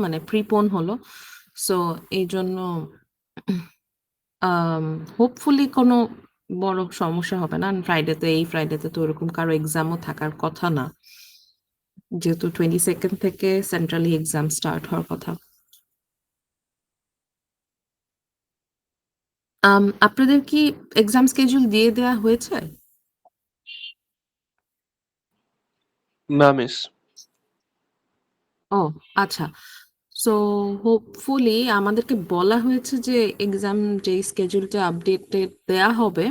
মানে প্রিপোন হলো। সো এই জন্য হোপফুলি কোনো বড় সমস্যা হবে না। এই ফ্রাইডেতে তো ওরকম কারো এক্সামও থাকার কথা না। যেহেতু 22nd থেকে সেন্ট্রালি এক্সাম স্টার্ট হওয়ার কথা। আপনাদের কি এক্সাম স্কেডিউল দিয়ে দেয়া হয়েছে? না মিস। ও আচ্ছা। সো হোপফুলি আমাদেরকে বলা হয়েছে যে এক্সাম যেই স্কেডিউলটা আপডেটেড দেয়া হবে,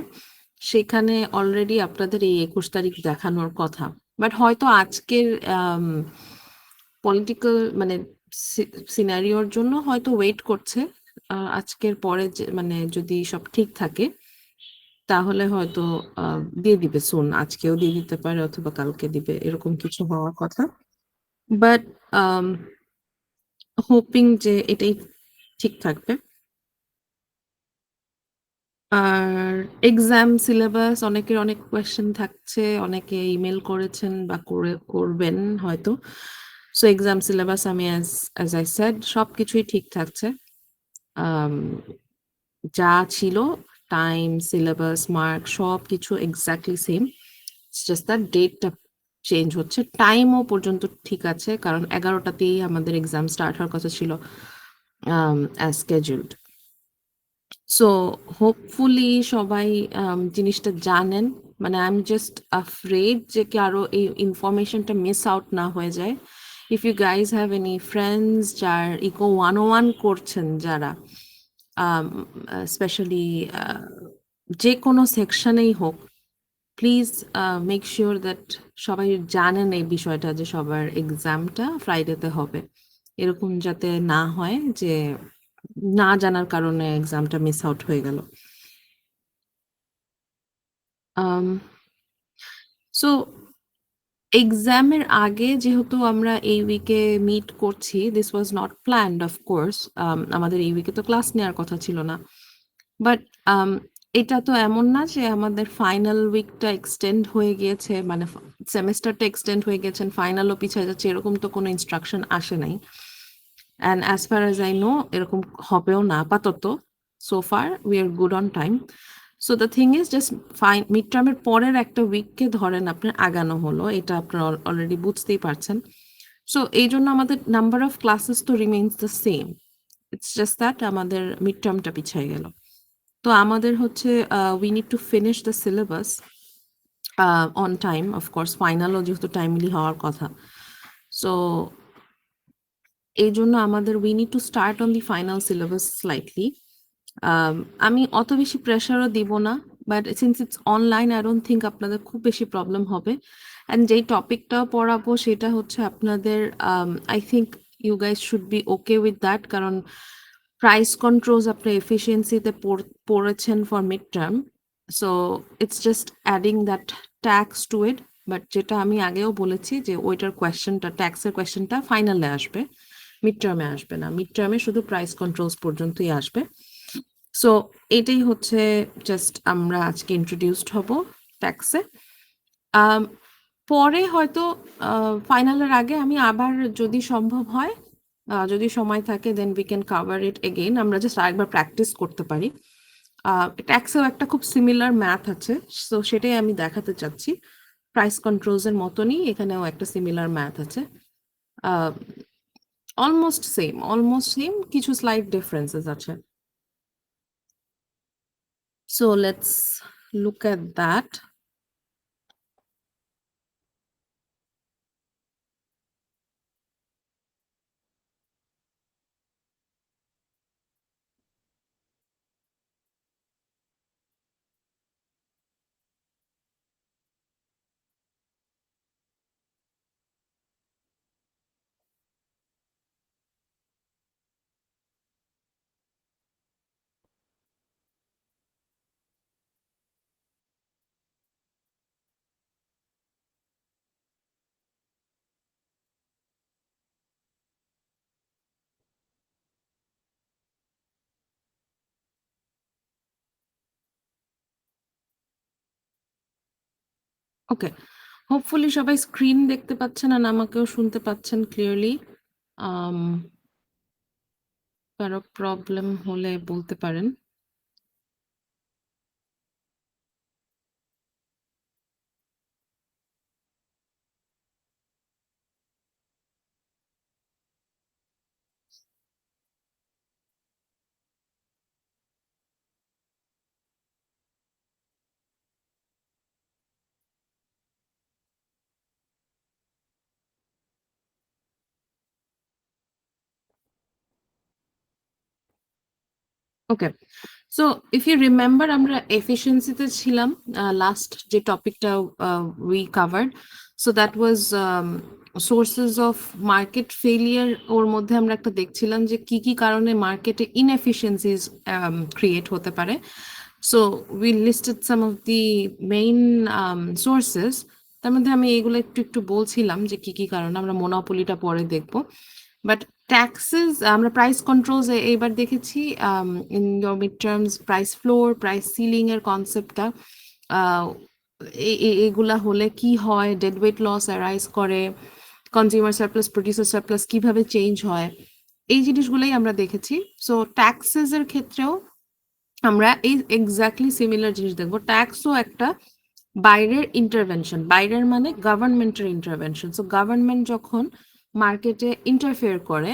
সেখানে অলরেডি আপনাদের এই 21 তারিখ দেখানোর কথা। বাট হয়তো আজকের পলিটিক্যাল মানে সিনারিওর জন্য হয়তো ওয়েট করছে। আজকের পরে যে মানে যদি সব ঠিক থাকে তাহলে হয়তো দিয়ে দিবে সুন। আজকেও দিয়ে দিতে পারে অথবা কালকে দিবে। এরকম কিছু হওয়ার কথা। বাট হোপিং যে এটাই ঠিক থাকবে। আর এক্সাম সিলেবাস অনেকের অনেক কোয়েশ্চেন থাকছে, অনেকে ইমেল করেছেন বা করবেন হয়তো। সো এক্সাম সিলেবাস আমি অ্যাজ আই সেড সবকিছুই ঠিক থাকছে। আম, যা ছিল টাইম, সিলেবাস, মার্ক সবকিছু এক্স্যাক্টলি সেম। জাস্ট দ্যাট ডেটটা চেঞ্জ হচ্ছে। টাইমও পর্যন্ত ঠিক আছে কারণ 11টাতেই আমাদের এক্সাম স্টার্ট হওয়ার কথা ছিল অ্যাজ স্কেডিউলড। সো হোপফুলি সবাই জিনিসটা জানেন। মানে আই এম জাস্ট আফ্রেড যে কি আরো এই ইনফরমেশনটা মিস আউট না হয়ে যায়। If you guys have any friends যার ইকো 101 করছেন যারা, স্পেশালি যে কোনো সেকশনেই হোক, প্লিজ মেক শিওর দ্যাট সবাই জানেন এই বিষয়টা যে সবার এক্সামটা ফ্রাইডেতে হবে। এরকম যাতে না হয় যে না জানার কারণে এক্সামটা মিস আউট হয়ে গেল। সো এক্সামের আগে যেহেতু আমরা এই উইকে মিট করছি, this was not planned of course. আমাদের এই উইকে তো ক্লাস নেওয়ার কথা ছিল না। বাট এটা তো এমন না যে আমাদের ফাইনাল উইকটা এক্সটেন্ড হয়ে গিয়েছে, মানে সেমেস্টারটা এক্সটেন্ড হয়ে গেছে, ফাইনালও পিছিয়ে যাচ্ছে, এরকম তো কোনো ইনস্ট্রাকশন আসে নাই। And as far as I know এরকম হবেও না আপাতত। So far we are good on time. So the thing is just mid টার্মের পরের একটা উইককে ধরেন আপনার আগানো হলো, এটা আপনার অলরেডি বুঝতেই পারছেন। সো এই জন্য আমাদের নাম্বার অফ ক্লাসেস তো remains the same. It's just that আমাদের মিড টার্মটা পিছিয়ে গেল। তো আমাদের হচ্ছে we need to finish the syllabus on time. Of course ফাইনালও যেহেতু টাইমলি হওয়ার কথা। সো এই জন্য আমাদের we need to start on the final syllabus slightly. আমি অত বেশি প্রেশারও দিব না, but since it's online I don't think আপনাদের খুব বেশি প্রবলেম হবে। অ্যান্ড যেই টপিকটা পড়াবো সেটা হচ্ছে আপনাদের, I think you guys should be okay with that, কারণ প্রাইস কন্ট্রোলস আপনি এফিসিয়েন্সিতে পড়েছেন for mid term. So it's just adding that tax to it. But যেটা আমি আগেও বলেছি যে ওইটার কোয়েশ্চেনটা, ট্যাক্সের কোয়েশ্চেনটা ফাইনালে আসবে, মিড টার্মে আসবে না। মিড টার্মে শুধু প্রাইস কন্ট্রোলস পর্যন্তই আসবে। সো এটাই হচ্ছে জাস্ট আমরা আজকে ইন্ট্রোডিউসড হব ট্যাক্সে। পরে হয়তো ফাইনালের আগে আমি আবার যদি সম্ভব হয়, যদি সময় থাকে, then we can cover it again. আমরা জাস্ট আরেকবার প্র্যাকটিস করতে পারি। ট্যাক্সেও একটা খুব সিমিলার ম্যাথ আছে, সো সেটাই আমি দেখাতে চাচ্ছি। প্রাইস কন্ট্রোলস এর মতনই এখানেও একটা সিমিলার ম্যাথ আছে। অলমোস্ট সেম, কিছু স্লাইট ডিফারেন্সেস আছে। So let's look at that. Okay, hopefully সবাই স্ক্রিন দেখতে পাচ্ছেন আর আমাকেও শুনতে পাচ্ছেন ক্লিয়ারলি। কারো প্রবলেম হলে বলতে পারেন। Okay. So if you remember আমরা এফিসিয়েন্সিতে ছিলাম লাস্ট যে টপিকটা we covered. So that was sources of market failure. ওর মধ্যে আমরা একটা দেখছিলাম যে কি কি কারণে মার্কেটে ইনএফিসিয়েন্সিস ক্রিয়েট হতে পারে। So we listed some of the main sources. তার মধ্যে আমি এগুলো একটু একটু বলছিলাম যে কি কি কারণে, আমরা মোনোপলিটা পরে দেখবো। বাট ট্যাক্সেস আমরা প্রাইস কন্ট্রোলস এইবার দেখেছি in your mid terms. Price floor, price ceiling এর কনসেপ্টটা, এগুলা হলে কি হয়, ডেড ওয়েট লস অ্যারাইজ করে, কনজিউমার সারপ্লাস প্রডিউসার সারপ্লাস কিভাবে চেঞ্জ হয়, এই জিনিসগুলোই আমরা দেখেছি। সো ট্যাক্সেস এর ক্ষেত্রেও আমরা এই এক্স্যাক্টলি সিমিলার জিনিস দেখবো। ট্যাক্সও একটা বাইরের ইন্টারভেনশন, বাইরের মানে গভর্নমেন্টের ইন্টারভেনশন। সো গভর্নমেন্ট যখন মার্কেটে ইন্টারফেয়ার করে,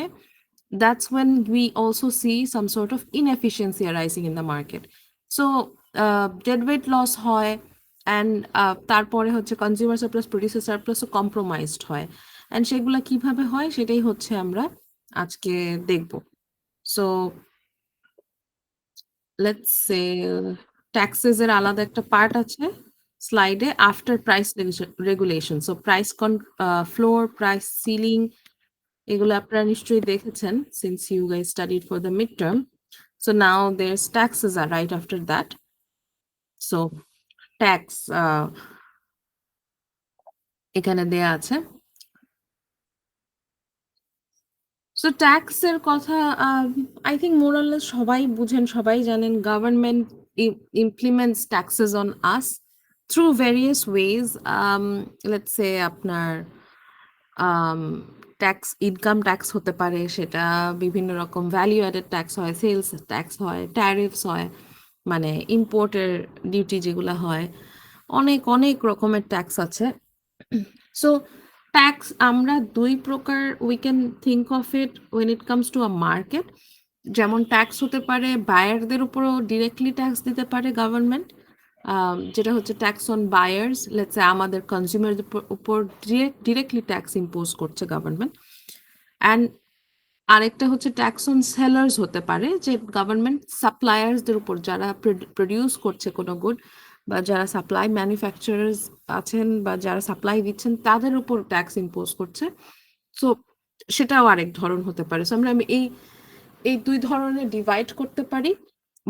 that's when we also see some sort of inefficiency arising in the market. So deadweight loss হয়, and তারপরে হচ্ছে কনজিউমার সারপ্লাস প্রডিউসার সারপ্লাসও কম্প্রোমাইজড হয়। অ্যান্ড সেগুলো কিভাবে হয় সেটাই হচ্ছে আমরা আজকে দেখব। সো লেটস সে ট্যাক্সেস এর আলাদা একটা পার্ট আছে স্লাইডে, after price regulation. So price floor, price ceiling, এগুলো আপনারা নিশ্চয়ই দেখেছেন since you guys studied for the midterm. So now there's taxes are right after that. So tax এখানে দেয়া আছে। সো ট্যাক্স এর কথা আই থিঙ্ক মোরালেস সবাই বুঝেন, সবাই জানেন। Government implements taxes on us through various ways. Let's say আপনার ট্যাক্স, ইনকাম ট্যাক্স হতে পারে, সেটা বিভিন্ন রকম ভ্যালু অ্যাডেড ট্যাক্স হয়, সেলস ট্যাক্স হয়, ট্যারিফস হয়, মানে ইম্পোর্টের ডিউটি যেগুলো হয়, অনেক অনেক রকমের ট্যাক্স আছে। সো ট্যাক্স আমরা দুই প্রকার we can think of it when it comes to a market. যেমন ট্যাক্স হতে পারে বায়ারদের উপরও ডিরেক্টলি ট্যাক্স দিতে পারে গভর্নমেন্ট, যেটা হচ্ছে tax on buyers. Let's say আমাদের কনজিউমারদের উপর ডিরেক্টলি ট্যাক্স ইম্পোজ করছে গভর্নমেন্ট। অ্যান্ড আরেকটা হচ্ছে ট্যাক্স অন সেলার্স হতে পারে, যে গভর্নমেন্ট সাপ্লায়ার্সদের উপর, যারা প্রডিউস করছে কোনো গুড, বা যারা সাপ্লাই ম্যানুফ্যাকচারার্স আছেন বা যারা সাপ্লাই দিচ্ছেন, তাদের উপর ট্যাক্স ইম্পোজ করছে। সো সেটাও আরেক ধরন হতে পারে। সো আমরা এই এই দুই ধরনের ডিভাইড করতে পারি,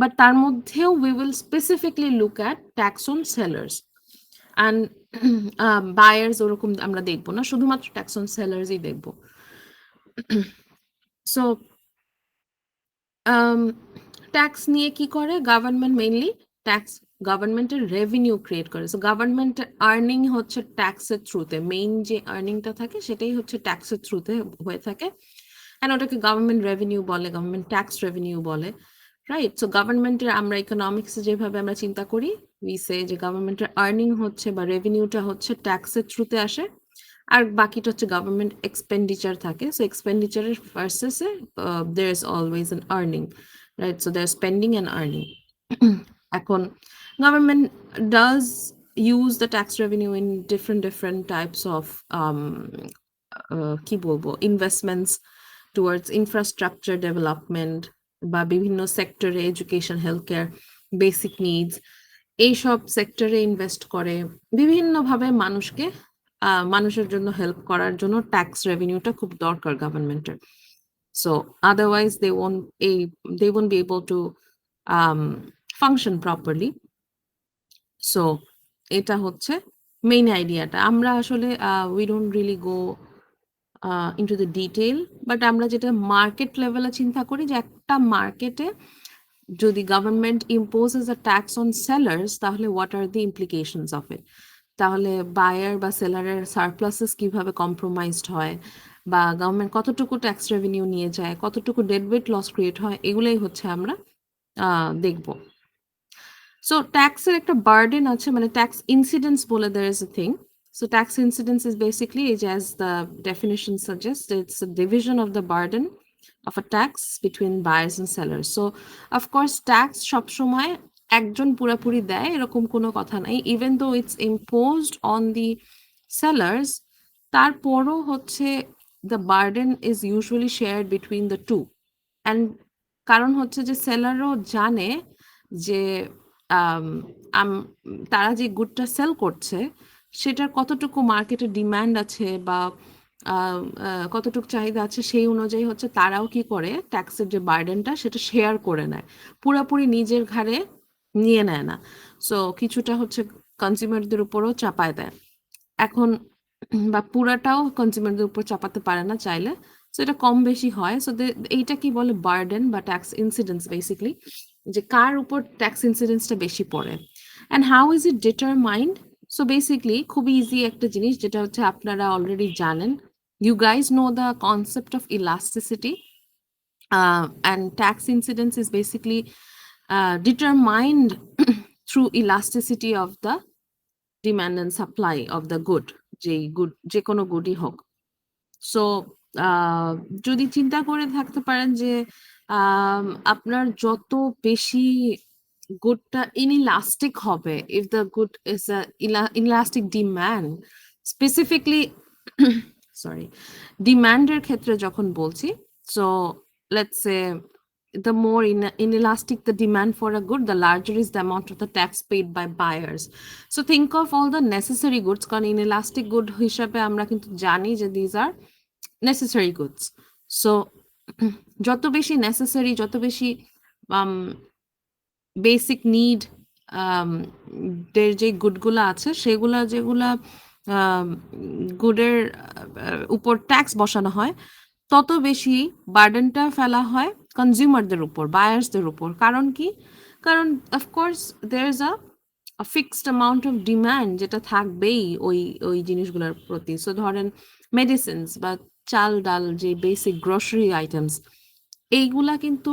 বাট তার মধ্যেও we will specifically look at tax on sellers and buyers. ওরকম আমরা দেখবো না, শুধুমাত্র ট্যাক্স অন সেলার্সই দেখবো। সো ট্যাক্স নিয়ে কি করে গভর্নমেন্ট? মেইনলি ট্যাক্স গভর্নমেন্টের রেভিনিউ ক্রিয়েট করে। সো গভর্নমেন্টের আর্নিং হচ্ছে ট্যাক্সের থ্রুতে, মেইন যে আর্নিংটা থাকে সেটাই হচ্ছে ট্যাক্সের থ্রুতে হয়ে থাকে। অ্যান্ড ওটাকে গভর্নমেন্ট রেভিনিউ বলে, গভর্নমেন্ট ট্যাক্স রেভিনিউ বলে, রাইট? সো গভর্নমেন্টের, আমরা ইকোনমিক্সে যেভাবে আমরা চিন্তা করি, উই সে যে গভর্নমেন্টের আর্নিং হচ্ছে বা রেভিনিউটা হচ্ছে ট্যাক্সের থ্রুতে আসে, আর বাকিটা হচ্ছে গভর্নমেন্ট এক্সপেন্ডিচার থাকে। সো এক্সপেন্ডিচারের ভার্সেসে there is always an earning, right? So they're spending and earning. এখন government does use the tax revenue in different types of কি বলবো, ইনভেস্টমেন্টস টুয়ার্ডস ইনফ্রাস্ট্রাকচার ডেভেলপমেন্ট, বা বিভিন্ন সেক্টরে, education, health care, basic needs, এইসব সেক্টরে ইনভেস্ট করে বিভিন্নভাবে মানুষকে, মানুষের জন্য হেল্প করার জন্য ট্যাক্স রেভিনিউটা খুব দরকার গভর্নমেন্টের। So otherwise they won't be able to function properly. So এটা হচ্ছে মেইন আইডিয়াটা। আমরা আসলে we don't really go into the detail, but আমরা যেটা মার্কেট লেভেলে চিন্তা করি, যে একটা মার্কেটে যদি government imposes a tax on sellers, তাহলে what are the implications of it? তাহলে বায়ার বা সেলারের সারপ্লাসেস কিভাবে কম্প্রোমাইজড হয়, বা গভর্নমেন্ট কতটুকু ট্যাক্স রেভিনিউ নিয়ে যায়, কতটুকু ডেড ওয়েট লস ক্রিয়েট হয়, এগুলাই হচ্ছে আমরা দেখব। সো ট্যাক্সের একটা বার্ডেন আছে, মানে ট্যাক্স ইনসিডেন্স বলে there is a thing. So tax incidence is basically, as the definition suggests, it's a division of the burden of a tax between buyers and sellers. So of course tax সবসময় একজন পুরাপুরি দেয় এরকম কোনো কথা নাই, even though it's imposed on the sellers, তারপরও হচ্ছে the burden is usually shared between the two. And কারণ হচ্ছে যে সেলারও জানে যে আম, আম- তারা যে গুডটা সেল করছে সেটার কতটুকু মার্কেটে ডিমান্ড আছে বা কতটুকু চাহিদা আছে, সেই অনুযায়ী হচ্ছে তারাও কি করে ট্যাক্সের যে বার্ডেনটা সেটা শেয়ার করে নেয়, পুরোপুরি নিজের ঘাড়ে নিয়ে নেয় না। সো কিছুটা হচ্ছে কনজিউমারদের উপরও চাপায় দেয়। এখন বা পুরাটাও কনজিউমারদের উপর চাপাতে পারে না চাইলে, সো এটা কম বেশি হয়। সো এইটা কি বলে বার্ডেন বা ট্যাক্স ইনসিডেন্স বেসিকলি, যে কার উপর ট্যাক্স ইনসিডেন্সটা বেশি পড়ে। And how is it determined? So basically খুবই ইজি একটা জিনিস যেটা হচ্ছে আপনারা অলরেডি জানেন, you guys know the concept of elasticity, and tax incidence is basically determined through elasticity of the demand and supply of the good, যেই good যে কোনো গুডই হোক। সো যদি চিন্তা করে থাকতে পারেন যে আপনার যত বেশি গুডটা ইনইলাস্টিক হবে, if the good is inelastic demand, specifically sorry ডিম্যান্ডের ক্ষেত্রে যখন বলছি, so let's say the more inelastic the demand for a good, the larger is the amount of the tax paid by buyers. So think of all the necessary goods, কারণ inelastic good হিসাবে আমরা কিন্তু জানি যে these are necessary goods. So যত বেশি necessary, যত বেশি বেসিক নিড দের যে গুডগুলো আছে সেগুলা, যেগুলা গুডের উপর ট্যাক্স বসানো হয়, তত বেশি বার্ডেনটা ফেলা হয় কনজিউমারদের উপর, বায়ার্সদের উপর। কারণ কি? কারণ of course there is a fixed amount of demand যেটা থাকবেই ওই ওই জিনিসগুলোর প্রতি। সো ধরেন মেডিসিনস বা চাল ডাল, যে বেসিক গ্রোসারি আইটেমস, এইগুলা কিন্তু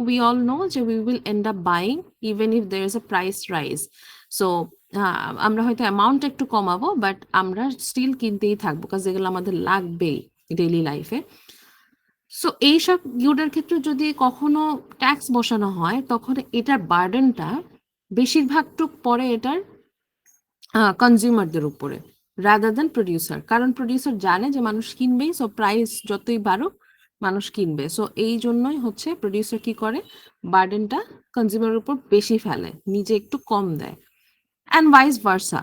we all know যে we will end up buying even if there is a price rise. So আমরা হয়তো অ্যামাউন্ট একটু কমাবো, বাট আমরা স্টিল কিনতেই থাকবো কারণ যেগুলো আমাদের লাগবেই ডেইলি লাইফে। সো এইসব গুডের ক্ষেত্রে যদি কখনো ট্যাক্স বসানো হয়, তখন এটার বার্ডেনটা বেশিরভাগটুক পড়ে এটার কনজিউমারদের উপরে, রাদার দেন প্রডিউসার। কারণ প্রডিউসার জানে যে মানুষ কিনবেই, সো প্রাইস যতই বাড়ুক মানুষ কিনবে। সো এই জন্যই হচ্ছে প্রডিউসার কি করে, বার্ডেনটা কনজিউমারের উপর বেশি ফেলে, নিজে একটু কম দেয়। And vice versa.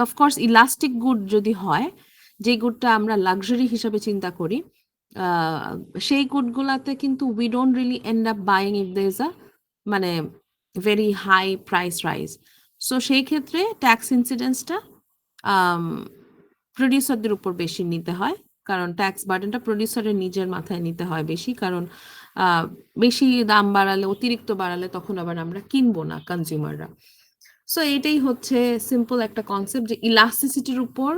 Of course elastic good যদি হয়, যে গুডটা আমরা লাক্সারি হিসাবে চিন্তা করি, সেই গুডগুলাতে কিন্তু we don't really end up buying if there is a মানে very high price rise. So সেই ক্ষেত্রে ট্যাক্স ইনসিডেন্সটা প্রডিউসারদের উপর বেশি নিতে হয়, কারণ ট্যাক্স বার্ডেনটা প্রডিউসারের নিজের মাথায় নিতে হয় বেশি। কারণ বেশি দাম বাড়ালে, অতিরিক্ত বাড়ালে তখন আবার আমরা কিনবো না কনজিউমাররা। সো এটাই হচ্ছে সিম্পল একটা কনসেপ্ট যে ইলাস্টিসিটির উপর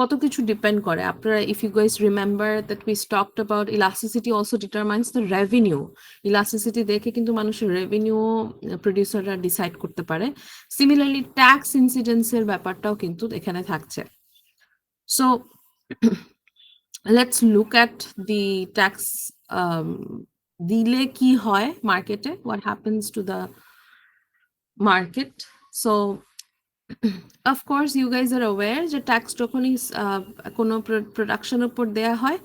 কত কিছু ডিপেন্ড করে। আপনারা, if you guys remember that we talked about elasticity also determines the revenue. Elasticity দেখে কিন্তু মানুষের রেভিনিউ প্রডিউসাররা ডিসাইড করতে পারে। সিমিলারলি ট্যাক্স ইনসিডেন্সের ব্যাপারটাও কিন্তু এখানে থাকছে। So let's look at the tax দিলে কি হয় মার্কেটে, what happens to the market. So of course you guys are aware যে ট্যাক্স যখনই কোনো প্রোডাকশনের উপর দেয়া হয়,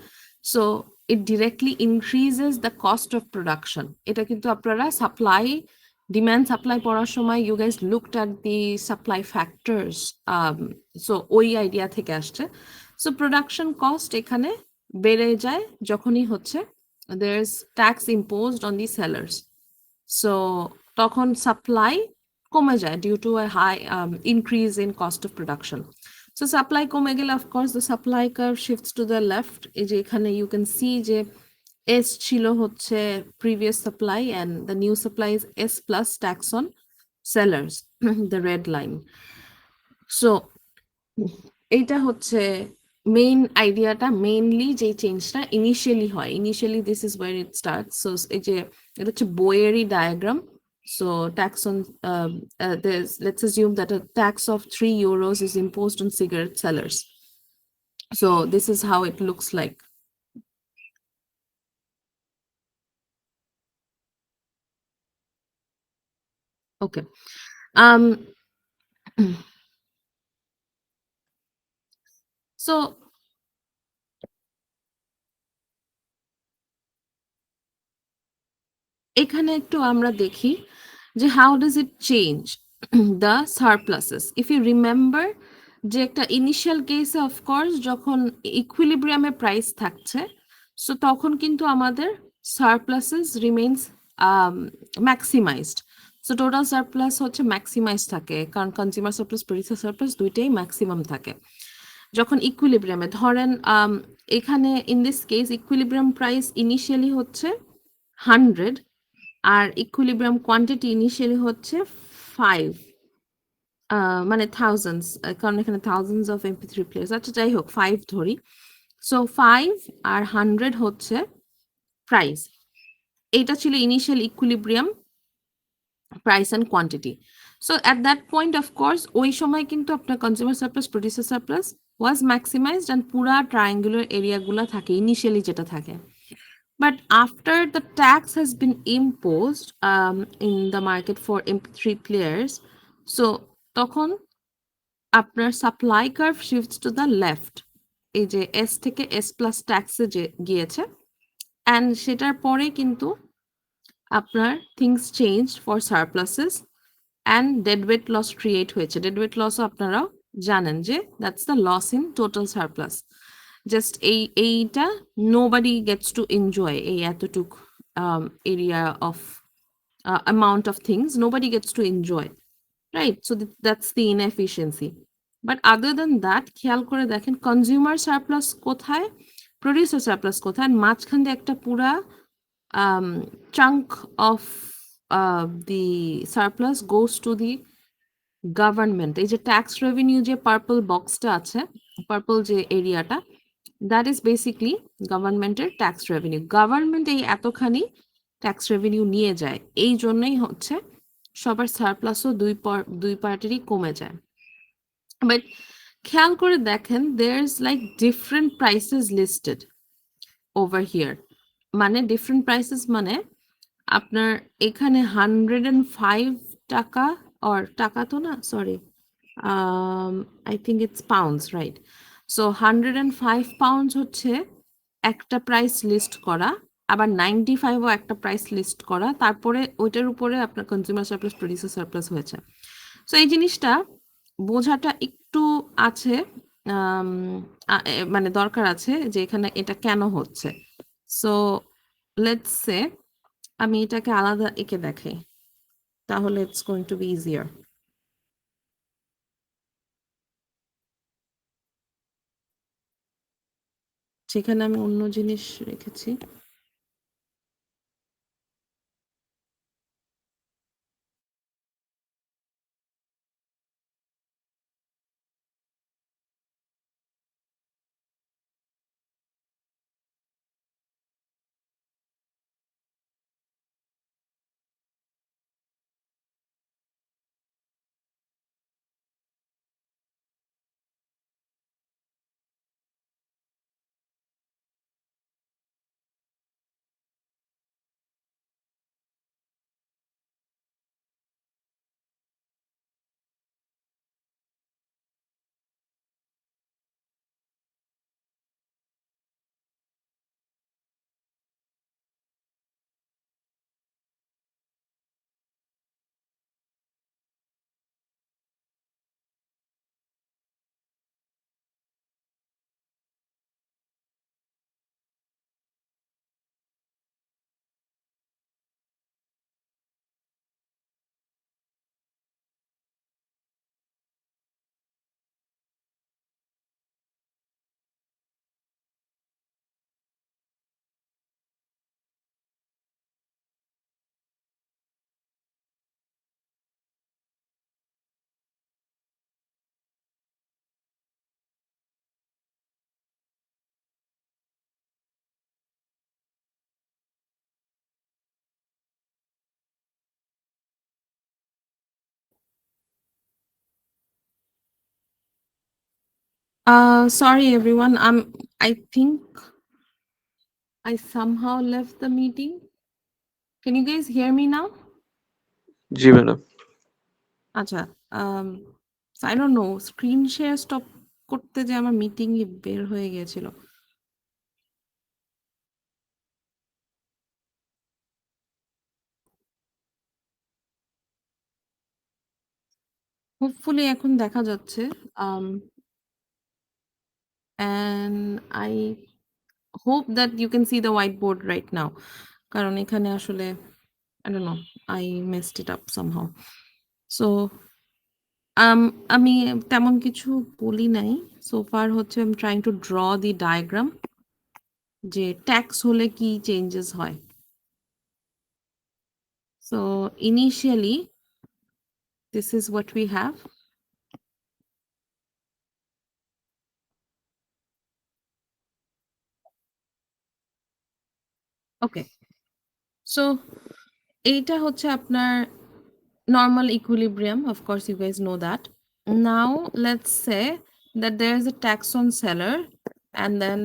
so it directly increases the cost of production. এটা কিন্তু আপনারা সাপ্লাই, ডিমান্ড সাপ্লাই পড়ার সময় you guys looked at the supply factors, so ওই আইডিয়া থেকে আসছে। সো প্রোডাকশন কস্ট এখানে বেড়ে যায় যখনই হচ্ছে there is tax imposed on the sellers. So তখন সাপ্লাই কমে যায় due to a high increase in cost of production. So supply কমে গেলে of course the supply curve shifts to the left. এই যে এখানে you can see যে S ছিল হচ্ছে previous supply and the new supply is S plus tax on sellers, the red line. So এইটা হচ্ছে মেইন আইডিয়াটা মেইনলি যে চেঞ্জটা ইনিশিয়ালি হয়, initially this is where it start. So এই যে এটা হচ্ছে বইয়েরই diagram. So tax on there's, let's assume that a tax of 3 euros is imposed on cigarette sellers. So this is how it looks like. Okay. Um, so এখানে একটু আমরা দেখি যে how does it change the surpluses. If you remember যে একটা initial কেসে of course যখন ইকুইলিব্রিয়ামে price থাকছে, সো তখন কিন্তু আমাদের সারপ্লাসেস রিমেইনস ম্যাক্সিমাইজড। সো টোটাল সারপ্লাস হচ্ছে ম্যাক্সিমাইজ থাকে, কারণ কনজিউমার সারপ্লাস প্রডিউসার সারপ্লাস দুইটাই ম্যাক্সিমাম থাকে যখন ইকুইলিব্রিয়ামে ধরেন। এখানে in this case equilibrium price initially হচ্ছে 100 আর ইকুইলিব্রিয়াম কোয়ান্টিটি ইনিশিয়ালি হচ্ছে 5, মানে থাউজেন্ডস, কারণ এখানে থাউজেন্ডস অফ MP3 প্লেয়ার্স। আচ্ছা যাই হোক 5 ধরি। সো 5 আর 100 হচ্ছে প্রাইস। এটা ছিল initial equilibrium price and quantity. So at that point of course ওই সময় কিন্তু আপনার consumer surplus producer surplus was maximized and পুরা ট্রায়াঙ্গুলার এরিয়াগুলো থাকে ইনিশিয়ালি যেটা থাকে। But after the tax has been imposed in the market for MP3 players, so তখন আপনার supply curve shifts to the left. এই যে এস থেকে এস প্লাস ট্যাক্সে যে গিয়েছে, অ্যান্ড সেটার পরে কিন্তু আপনার things change for surpluses and dead weight loss create হয়েছে। ডেড ওয়েট লসও আপনারাও জানেন যে that's the loss in total surplus. Just এইটা নোবডি গেটস টু এনজয় এই এতটুক area of amount of things nobody gets to enjoy, right? So that's the inefficiency. But other than that খেয়াল করে দেখেন কনজিউমার সারপ্লাস কোথায়, producer surplus কোথায়, and মাঝখান দিয়ে একটা পুরা chunk of the surplus goes to the government. এই যে ট্যাক্স রেভিনিউ যে পার্পল বক্সটা আছে, পার্পল যে এরিয়াটা, দ্যাট ইজ বেসিকলি গভর্নমেন্টের ট্যাক্স রেভিনিউ। গভর্নমেন্ট এই এতখানি ট্যাক্স রেভিনিউ নিয়ে যায়, এই জন্যই হচ্ছে সবার সারপ্লাসও দুই পার্টেরই কমে যায়। বাট খেয়াল করে দেখেন there is like different prices listed over here. মানে ডিফারেন্ট প্রাইসেস মানে আপনার এখানে 105 টাকা, অর টাকা তো না, sorry, I think it's pounds, right? So 105 pounds হচ্ছে একটা প্রাইস লিস্ট করা, আবার 95ও একটা প্রাইস লিস্ট করা, তারপরে ওইটার উপরে আপনার কনজিউমার সারপ্লাস প্রডিউসার সারপ্লাস হয়েছে। সো এই জিনিসটা বোঝাটা একটু আছে, মানে দরকার আছে যে এখানে এটা কেন হচ্ছে। সো লেটস সে আমি এটাকে আলাদা এঁকে দেখাই, তাহলে it's going to B easier. সেখানে আমি অন্য জিনিস রেখেছি। Sorry everyone. I think I somehow left the meeting. Can you guys hear me now? G madam. আচ্ছা। um, so I don't know, screen share stop করতে যে আমার মিটিং বের হয়ে গিয়েছিল। হোপফুলি এখন দেখা যাচ্ছে। um, and I hope that you can see the whiteboard right now, কারণ এখানে আসলে I don't know, I messed it up somehow. So um, আমি তেমন কিছু বলি নাই। So far হচ্ছে I'm trying to draw the diagram যে ট্যাক্স হলে কি চেঞ্জেস হয়। So initially this is what we have. Okay, so এইটা হচ্ছে আপনার normal equilibrium. Of course you guys know that. Now let's say that there is a tax on seller, and then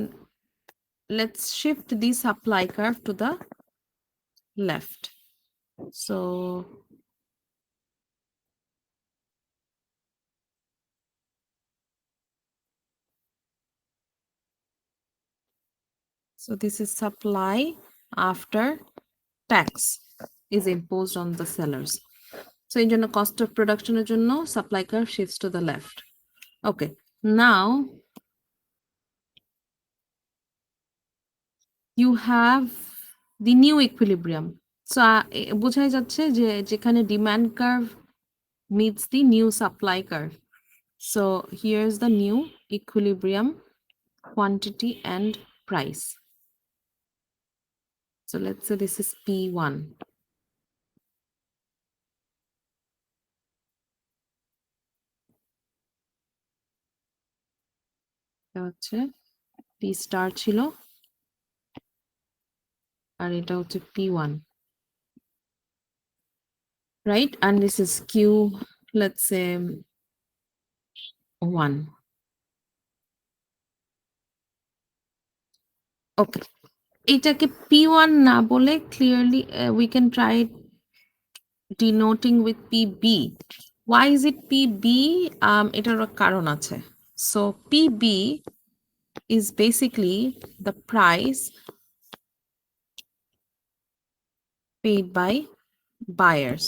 let's shift the supply curve to the left. So this is supply after tax is imposed on the sellers. So in general, cost of production এর জন্য supply curve shifts to the left. Okay, now you have the new equilibrium. So বোঝাই যাচ্ছে যে যেখানে demand curve meets the new supply curve. So here's the new equilibrium, quantity and price. So let's say this is P1. এটা হচ্ছে P star ছিল, আর এটা হচ্ছে P1, right? And this is Q, let's say 1. Okay, এটাকে P1 না বলে clearly we can try denoting with PB. Why is it PB? এটারও কারণ আছে। So PB is basically the price paid by buyers.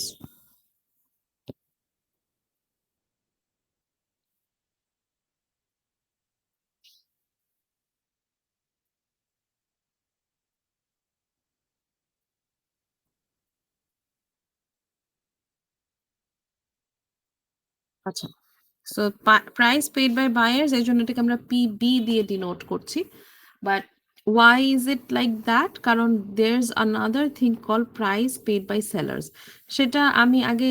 আচ্ছা, so price paid by buyers, এই জন্য এটাকে আমরা PB দিয়ে ডিনোট করছি। But why is it like that? কারণ there's another thing called price paid by sellers. সেটা আমি আগে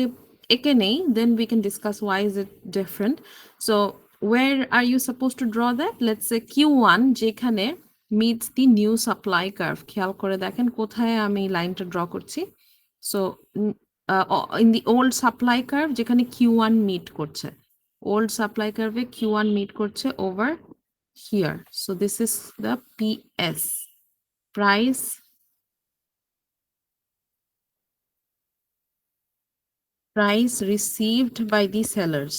এঁকে নেই, then we can discuss why is it different. So where are you supposed to draw that? Let's say Q1 যেখানে meets the new supply curve. খেয়াল করে দেখেন কোথায় আমি লাইনটা ড্র করছি। So in the old supply curve যেখানে Q1 meet করছে, old supply curve Q1 meet করছে over here. So this is the PS, price received by the sellers.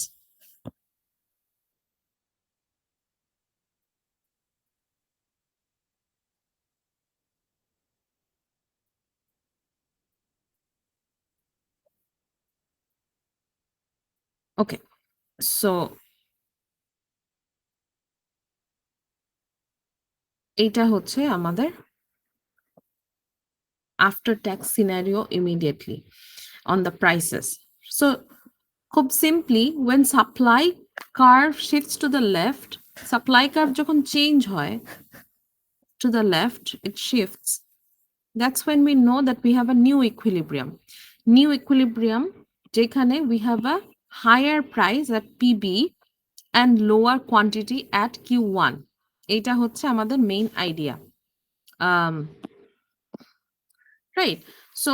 Okay, so এটা হচ্ছে আমাদের after tax scenario immediately on the prices. So খুব simply, when supply curve shifts to the left, supply curve যখন change হয় to the left, it shifts. That's when we know that we have a new equilibrium. New equilibrium যেখানে we have a higher price at PB and lower quantity at Q1. এটা হচ্ছে আমাদের main idea. Right, so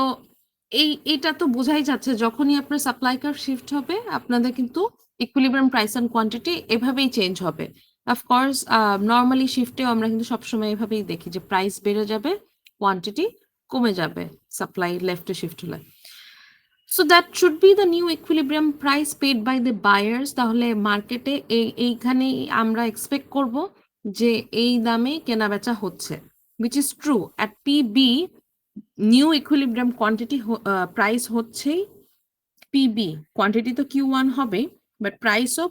এটা তো বোঝাই যাচ্ছে যখনই আপনার সাপ্লাই কার্ভ শিফট হবে আপনাদের কিন্তু ইকুইলিব্রিয়াম প্রাইস এন্ড কোয়ান্টিটি এভাবেই চেঞ্জ হবে। অফকোর্স নর্মালি শিফটেও আমরা কিন্তু সবসময় এভাবেই দেখি যে প্রাইস বেড়ে যাবে, কোয়ান্টিটি কমে যাবে, সাপ্লাই লেফটে শিফট হলে। So that should be the new equilibrium price paid by the buyers. তাহলে মার্কেটে এইখানেই আমরা এক্সপেক্ট করব যে এই দামে কেনা বেচা হচ্ছে, which is true at PB। New equilibrium quantity price হচ্ছেই পিবি, কোয়ান্টিটি তো Q1 হবে, বাট প্রাইসও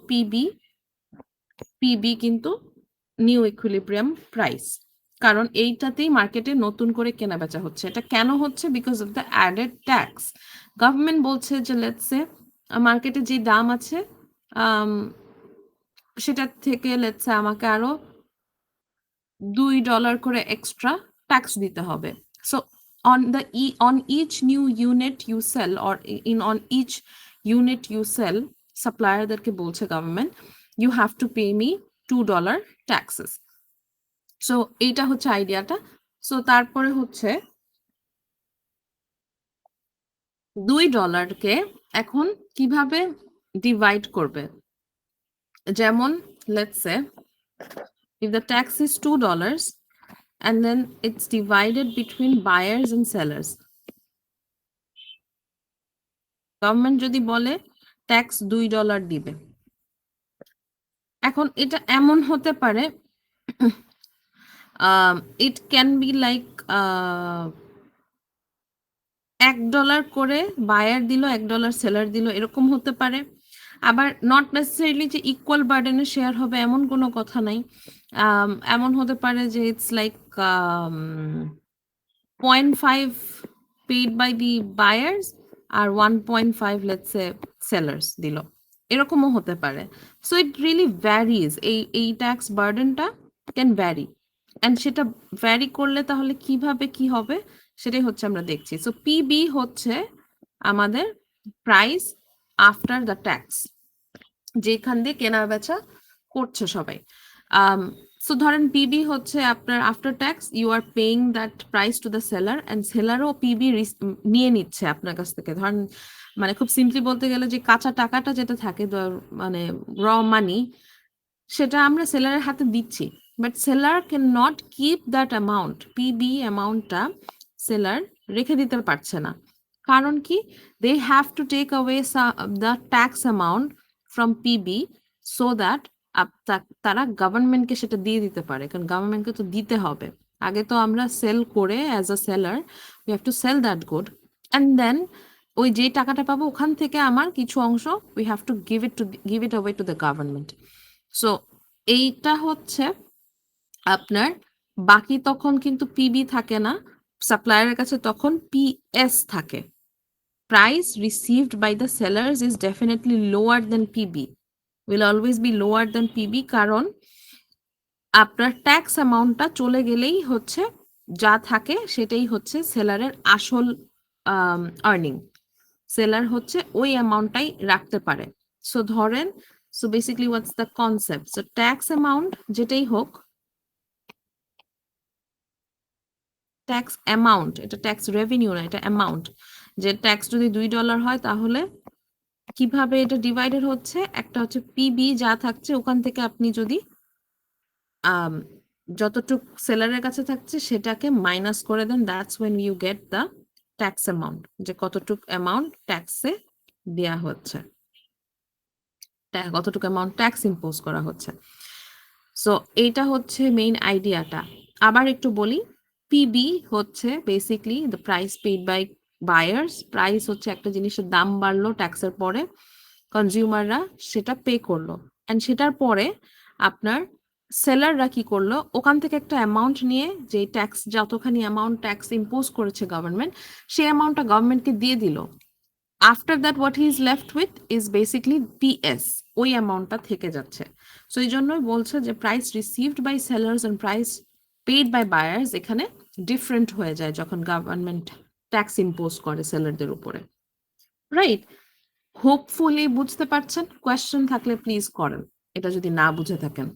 পিবি কিন্তু নিউ ইকুইলিব্রিয়াম প্রাইস, কারণ এইটাতেই মার্কেটে নতুন করে কেনা বেচা হচ্ছে। এটা কেন হচ্ছে? Because of the added tax. Government বলছে যে লেটসে মার্কেটে যে দাম আছে সেটার থেকে লেটসে আমাকে আরো $2 করে এক্সট্রা ট্যাক্স দিতে হবে। So on each new unit you sell, or on each unit you sell, সাপ্লায়ারদেরকে বলছে government, you have to pay me $2 taxes। So এইটা হচ্ছে আইডিয়াটা। সো তারপরে হচ্ছে $2কে এখন কিভাবে ডিভাইড করবে? যেমন let's say if the tax is $2 and then it's divided between buyers and sellers, government যদি বলে ট্যাক্স $2 দিবে, এখন এটা এমন হতে পারে ইট ক্যান বি লাইক $1 করে বায়ার দিল, $1 সেলার দিল, এরকম হতে পারে। আবার নট নেসেসারিলি যে ইকুয়াল বার্ডেনে শেয়ার হবে এমন কোনো কথা নাই। এমন হতে পারে যে it's like 0.5 paid by the buyers আর 1.5 লেটস সে সেলার্স দিল, এরকমও হতে পারে। সো ইট রিয়েলি ভ্যারিজ, এই ট্যাক্স বার্ডেনটা ক্যান ভ্যারি, অ্যান্ড সেটা ভ্যারি করলে তাহলে কিভাবে কি হবে সেটাই হচ্ছে আমরা দেখছি। সো পিবি হচ্ছে আমাদের প্রাইস আফটার দ্য ট্যাক্স, যেখান দিয়ে কেনা বেচা করছে সবাই। সো ধরেন পিবি হচ্ছে আপনার after tax, you are paying that price to the seller, and সেলারও পিবি নিয়ে নিচ্ছে আপনার কাছ থেকে। ধরেন মানে খুব সিম্পলি বলতে গেলে যে কাঁচা টাকাটা যেটা থাকে, মানে র মানি, সেটা আমরা সেলারের হাতে দিচ্ছি, but seller can not keep that amount, PB অ্যামাউন্টটা সেলার রেখে দিতে পারছে না। কারণ কি? They have to take away the tax amount from PB, so that তারা গভর্নমেন্টকে সেটা দিয়ে দিতে পারে, কারণ গভর্নমেন্টকে তো দিতে হবে। আগে তো আমরা সেল করে as a seller we have to sell that good, and then ওই যে টাকাটা পাবো ওখান থেকে আমার কিছু অংশ we have to give it away to the government. So এইটা হচ্ছে আপনার, বাকি তখন কিন্তু পিবি থাকে না, সাপ্লায়ারের কাছে তখন পিএস থাকে। Price received by the sellers is definitely lower than PB, will always be lower than PB, কারণ আপনার ট্যাক্স অ্যামাউন্টটা চলে গেলেই হচ্ছে যা থাকে সেটাই হচ্ছে সেলারের আসল আর্নিং। সেলার হচ্ছে ওই অ্যামাউন্টটাই রাখতে পারে। সো ধরেন, so basically what's the concept? So tax amount যেটাই হোক, ট্যাক্স অ্যামাউন্ট, এটা ট্যাক্স রেভিনিউ না, এটা অ্যামাউন্ট। যে ট্যাক্স যদি $2 হয় তাহলে কিভাবে এটা ডিভাইডেড হচ্ছে? একটা হচ্ছে পিবি যা থাকছে ওখান থেকে আপনি যদি যতটুক সেলারের কাছে থাকছে সেটাকে মাইনাস করে দেন, that's when you get the tax amount, যে কতটুক অ্যামাউন্ট ট্যাক্সে দেয়া হচ্ছে, কতটুকু অ্যামাউন্ট ট্যাক্স ইম্পোজ করা হচ্ছে। সো এইটা হচ্ছে মেইন আইডিয়াটা। আবার একটু বলি, পিবি হচ্ছে basically the price paid by buyers. Price হচ্ছে একটা জিনিসের দাম বাড়লো ট্যাক্সের পরে, কনজিউমাররা সেটা পে করলো, অ্যান্ড সেটার পরে আপনার সেলাররা কি করলো, ওখান থেকে একটা অ্যামাউন্ট নিয়ে, যে ট্যাক্স যতখানি অ্যামাউন্ট ট্যাক্স ইম্পোজ করেছে গভর্নমেন্ট, সেই অ্যামাউন্টটা গভর্নমেন্টকে দিয়ে দিল। After that what he is left with is basically PS, ওই অ্যামাউন্টটা থেকে যাচ্ছে। সো এই জন্যই বলছে যে price received by sellers and price paid by buyers এখানে ডিফারেন্ট হয়ে যায় যখন গভর্নমেন্ট ট্যাক্স ইম্পোজ করে সেলারদের উপরে, রাইট? হোপফুলি বুঝতে পারছেন। কোয়েশ্চেন থাকলে প্লিজ করেন, এটা যদি না বুঝে থাকেন।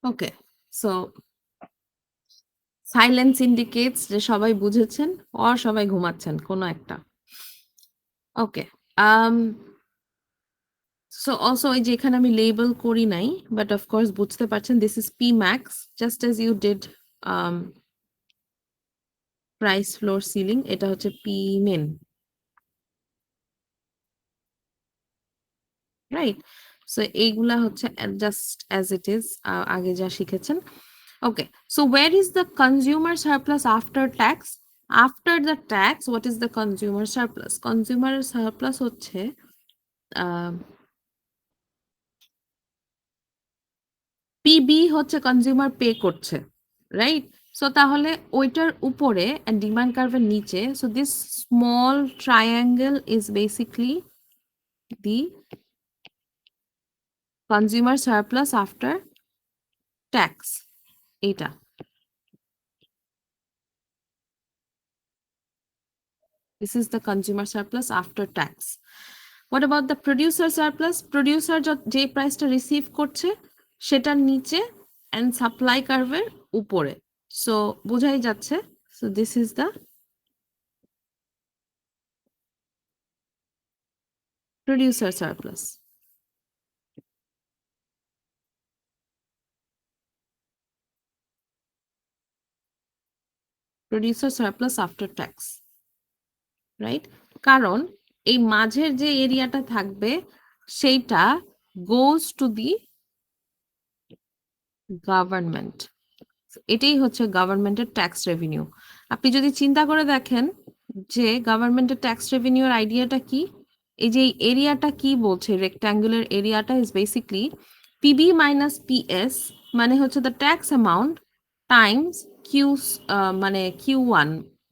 ওকে, সো সাইলেন্স ইন্ডিকেটস যে সবাই বুঝেছেন or সবাই ঘুমাচ্ছেন কোনো একটা। ওকে। um সো অলসো এই যে এখানে আমি লেবেল করি নাই, বাট অফ কোর্স বুঝতে পারছেন this is P max just as you did price floor ceiling, এটা হচ্ছে পি মেন, রাইট? সো এইগুলা হচ্ছে জাস্ট অ্যাজ ইট ইজ, আগে যা শিখেছেন। Okay, so where is the consumer surplus after tax? After the tax what is the consumer surplus? Consumer surplus হচ্ছে PB হচ্ছে consumer pay করছে, রাইট? সো তাহলে ওইটার উপরে ডিমান্ড কার্ভের নিচে, so this small triangle is basically the consumer surplus after tax, এটা। This is the consumer surplus after tax. What about the producer surplus? Producer যে প্রাইসটা রিসিভ করছে সেটার নিচে and supply curve এর উপরে। So বোঝাই যাচ্ছে। So this is the producer surplus. Producer surplus after tax. Right? কারণ এই মাঝের যে এরিয়াটা থাকবে সেইটা goes to the government. এটাই হচ্ছে গভর্নমেন্টের ট্যাক্স রেভিনিউ। আপনি যদি চিন্তা করে দেখেন যে গভর্নমেন্টের ট্যাক্স রেভিনিউর আইডিয়াটা কি, এই যে এরিয়াটা কি বলছে, রেক্ট্যাঙ্গুলার এরিয়াটা is basically PB minus PS, মানে হচ্ছে the tax amount times Q, মানে কিউ ওয়ান,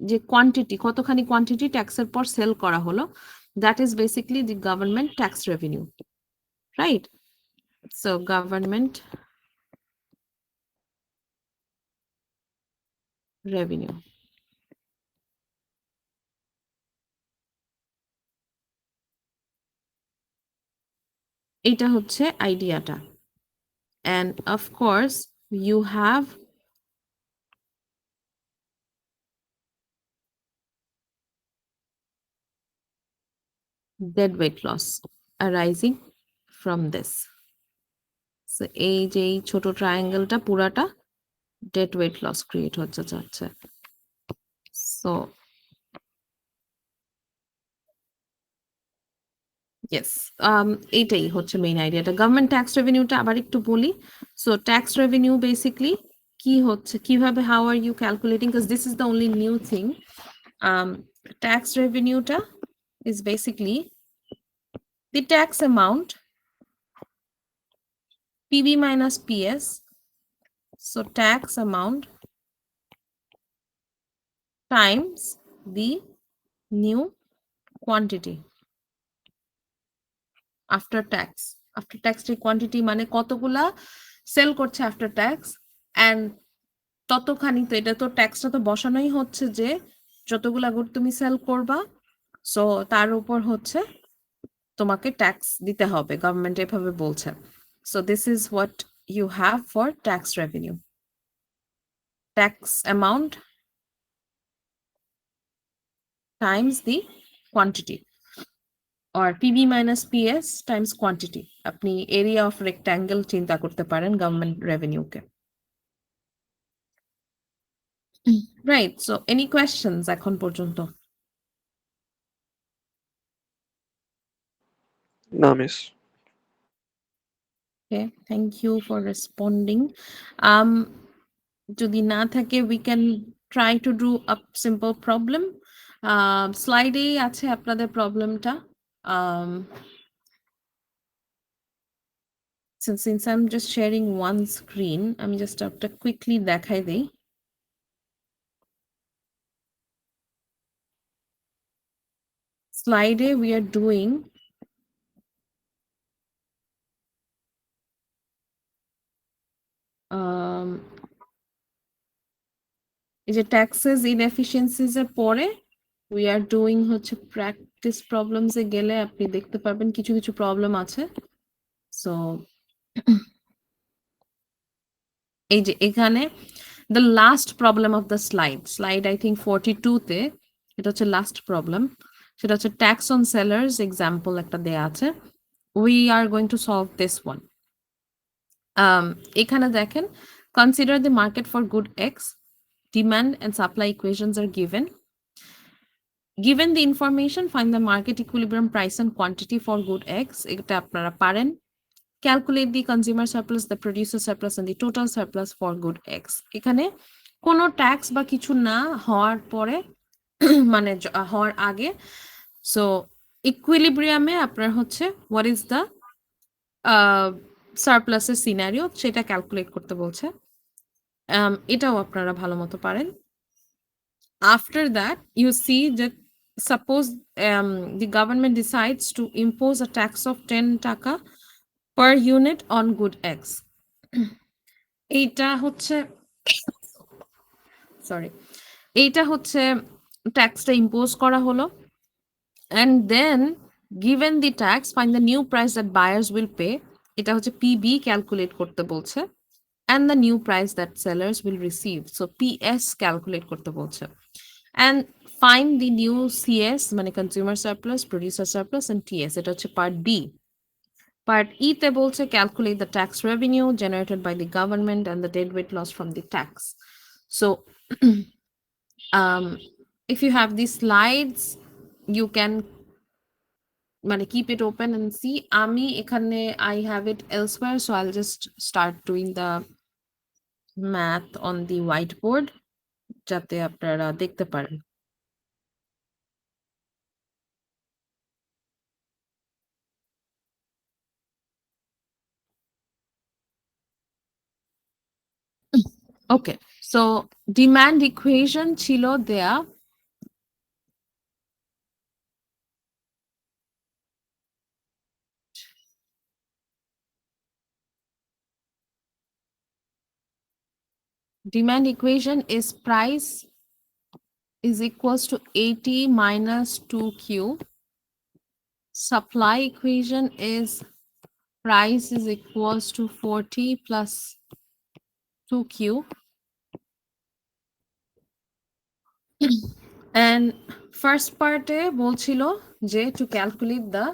যে কোয়ান্টিটি, কতখানি কোয়ান্টিটি ট্যাক্সের পর সেল করা হলো, that is basically the government tax revenue, right? So government revenue, এটা হচ্ছে আইডিয়াটা। And of course, you have deadweight loss arising from this. So এই যে এই ছোট ট্রায়াঙ্গেলটা পুরাটা deadweight loss ক্রিয়েট হচ্ছে যাচ্ছে। So yes, এইটাই হচ্ছে মেইন আইডিয়াটা। গভর্নমেন্ট ট্যাক্স রেভিনিউটা আবার একটু বলি। সো ট্যাক্স রেভিনিউ বেসিকলি কি হচ্ছে, কিভাবে, how are you calculating, because this is the only new thing. Tax রেভিনিউটা is basically the tax amount PB minus PS, so tax amount times the new quantity after tax. After tax quantity মানে কতগুলা sell করছে after tax, and ততখানি, তো এটা তো ট্যাক্সটা তো বসানোই হচ্ছে যে যতগুলা গুড তুমি সেল করবা, সো তার উপর হচ্ছে তোমাকে ট্যাক্স দিতে হবে, গভর্নমেন্ট এভাবে বলছে। So this is what you have for tax revenue, tax amount times the quantity, or PB minus PS times quantity. আপনি area of rectangle চিন্তা করতে পারেন government revenue কে। Right, so any questions এখন পর্যন্ত? না miss. Okay, thank you for responding. যদি না থাকে we can try to do a simple problem. Slide এ আছে আপনাদের প্রবলেমটা। Since I'm just sharing one screen, আমি just একটা quickly দেখাই দেই। Slide we are doing এই যে taxes inefficiencies এর পরে we are doing হচ্ছে practice problems এ গেলে আপনি দেখতে পারবেন কিছু কিছু প্রবলেম আছে। সো এই যে এখানে The last problem of the slide I think 42 তে এটা হচ্ছে লাস্ট প্রবলেম, সেটা হচ্ছে ট্যাক্স অন সেলার্স এক্সাম্পল একটা দেয়া আছে। We are going to solve this one. এখানে দেখেন, consider the market for good X, demand and supply equations are given. Given the information, find the market equilibrium price and quantity for good X. এটা আপনারা পারেন। Calculate the consumer surplus, the producer surplus and the total surplus for good X. এখানে কোনো tax বা কিছু না হওয়ার পরে মানে হওয়ার আগে, সো ইকুইলিব্রিয়ামে আপনার হচ্ছে হোয়াট ইজ দ্য সারপ্লাসের সিনারিও সেটা ক্যালকুলেট করতে বলছে। এটাও আপনারা ভালো মতো পারেন। After that, you see that suppose the government decides to impose a tax of 10 টাকা per unit on good X. এইটা হচ্ছে সরি এইটা হচ্ছে ট্যাক্সটা ইম্পোজ করা হলো, and then given the tax find the new price that buyers will pay. এটা হচ্ছে PB calculate করতে বলছে, and the new price that sellers will receive, so PS calculate করতে বলছে, and find the new CS মানে consumer surplus, producer surplus and TS, এটা হচ্ছে part B. Part ই তে বলছে calculate the tax revenue generated by the government and the deadweight loss from the tax. So if you have these slides you can মানে keep it open and see. আমি এখানে I have it elsewhere, so I'll just start doing the math on the whiteboard যাতে আপনারা দেখতে পারেন। Okay, so demand equation ছিল দেয়া, demand equation is price is equals to 80 minus 2Q. Supply equation is price is equals to 40 plus 2Q. And first part এ বলছিল যে to calculate the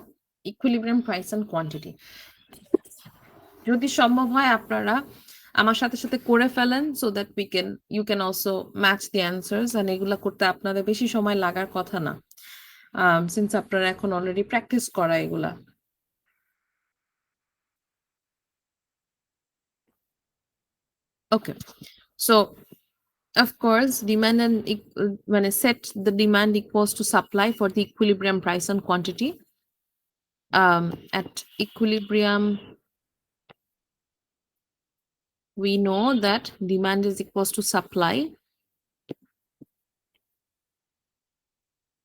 equilibrium price and quantity. যদি সম্ভব হয় আপনারা আমার সাথে সাথে করে ফেলেন, so that you can also match the answers, and এগুলা করতে আপনাদের বেশি সময় লাগার কথা না, since আপনারা এখন অলরেডি প্র্যাকটিস করা এগুলা। Okay, so of course demand and when I set the demand equals to supply for the equilibrium price and quantity. At equilibrium we know that demand is equals to supply,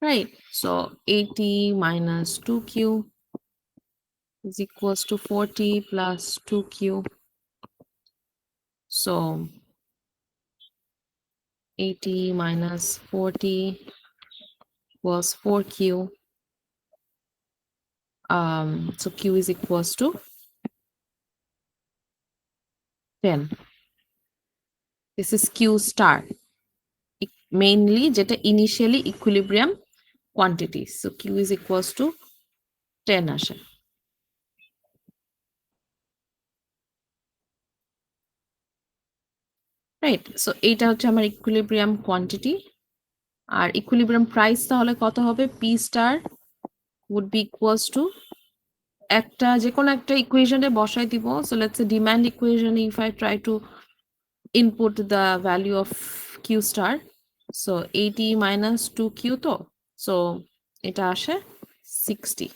right? So 80 minus 2Q is equals to 40 plus 2Q. So 80 minus 40 was 4Q. So Q is equals to 10. This is Q star. Mainly যেটা initially equilibrium quantity. So Q is equals to 10 আসে। Right, so এইটা হচ্ছে আমার equilibrium quantity, আর equilibrium price তাহলে কত হবে? P star would be equals to একটা যে কোনো একটা ইকুয়েশনে বসাই দিব। So let's say demand equation if I try to input the value of Q star, so 80 minus 2Q, তো সো এটা আসে 60,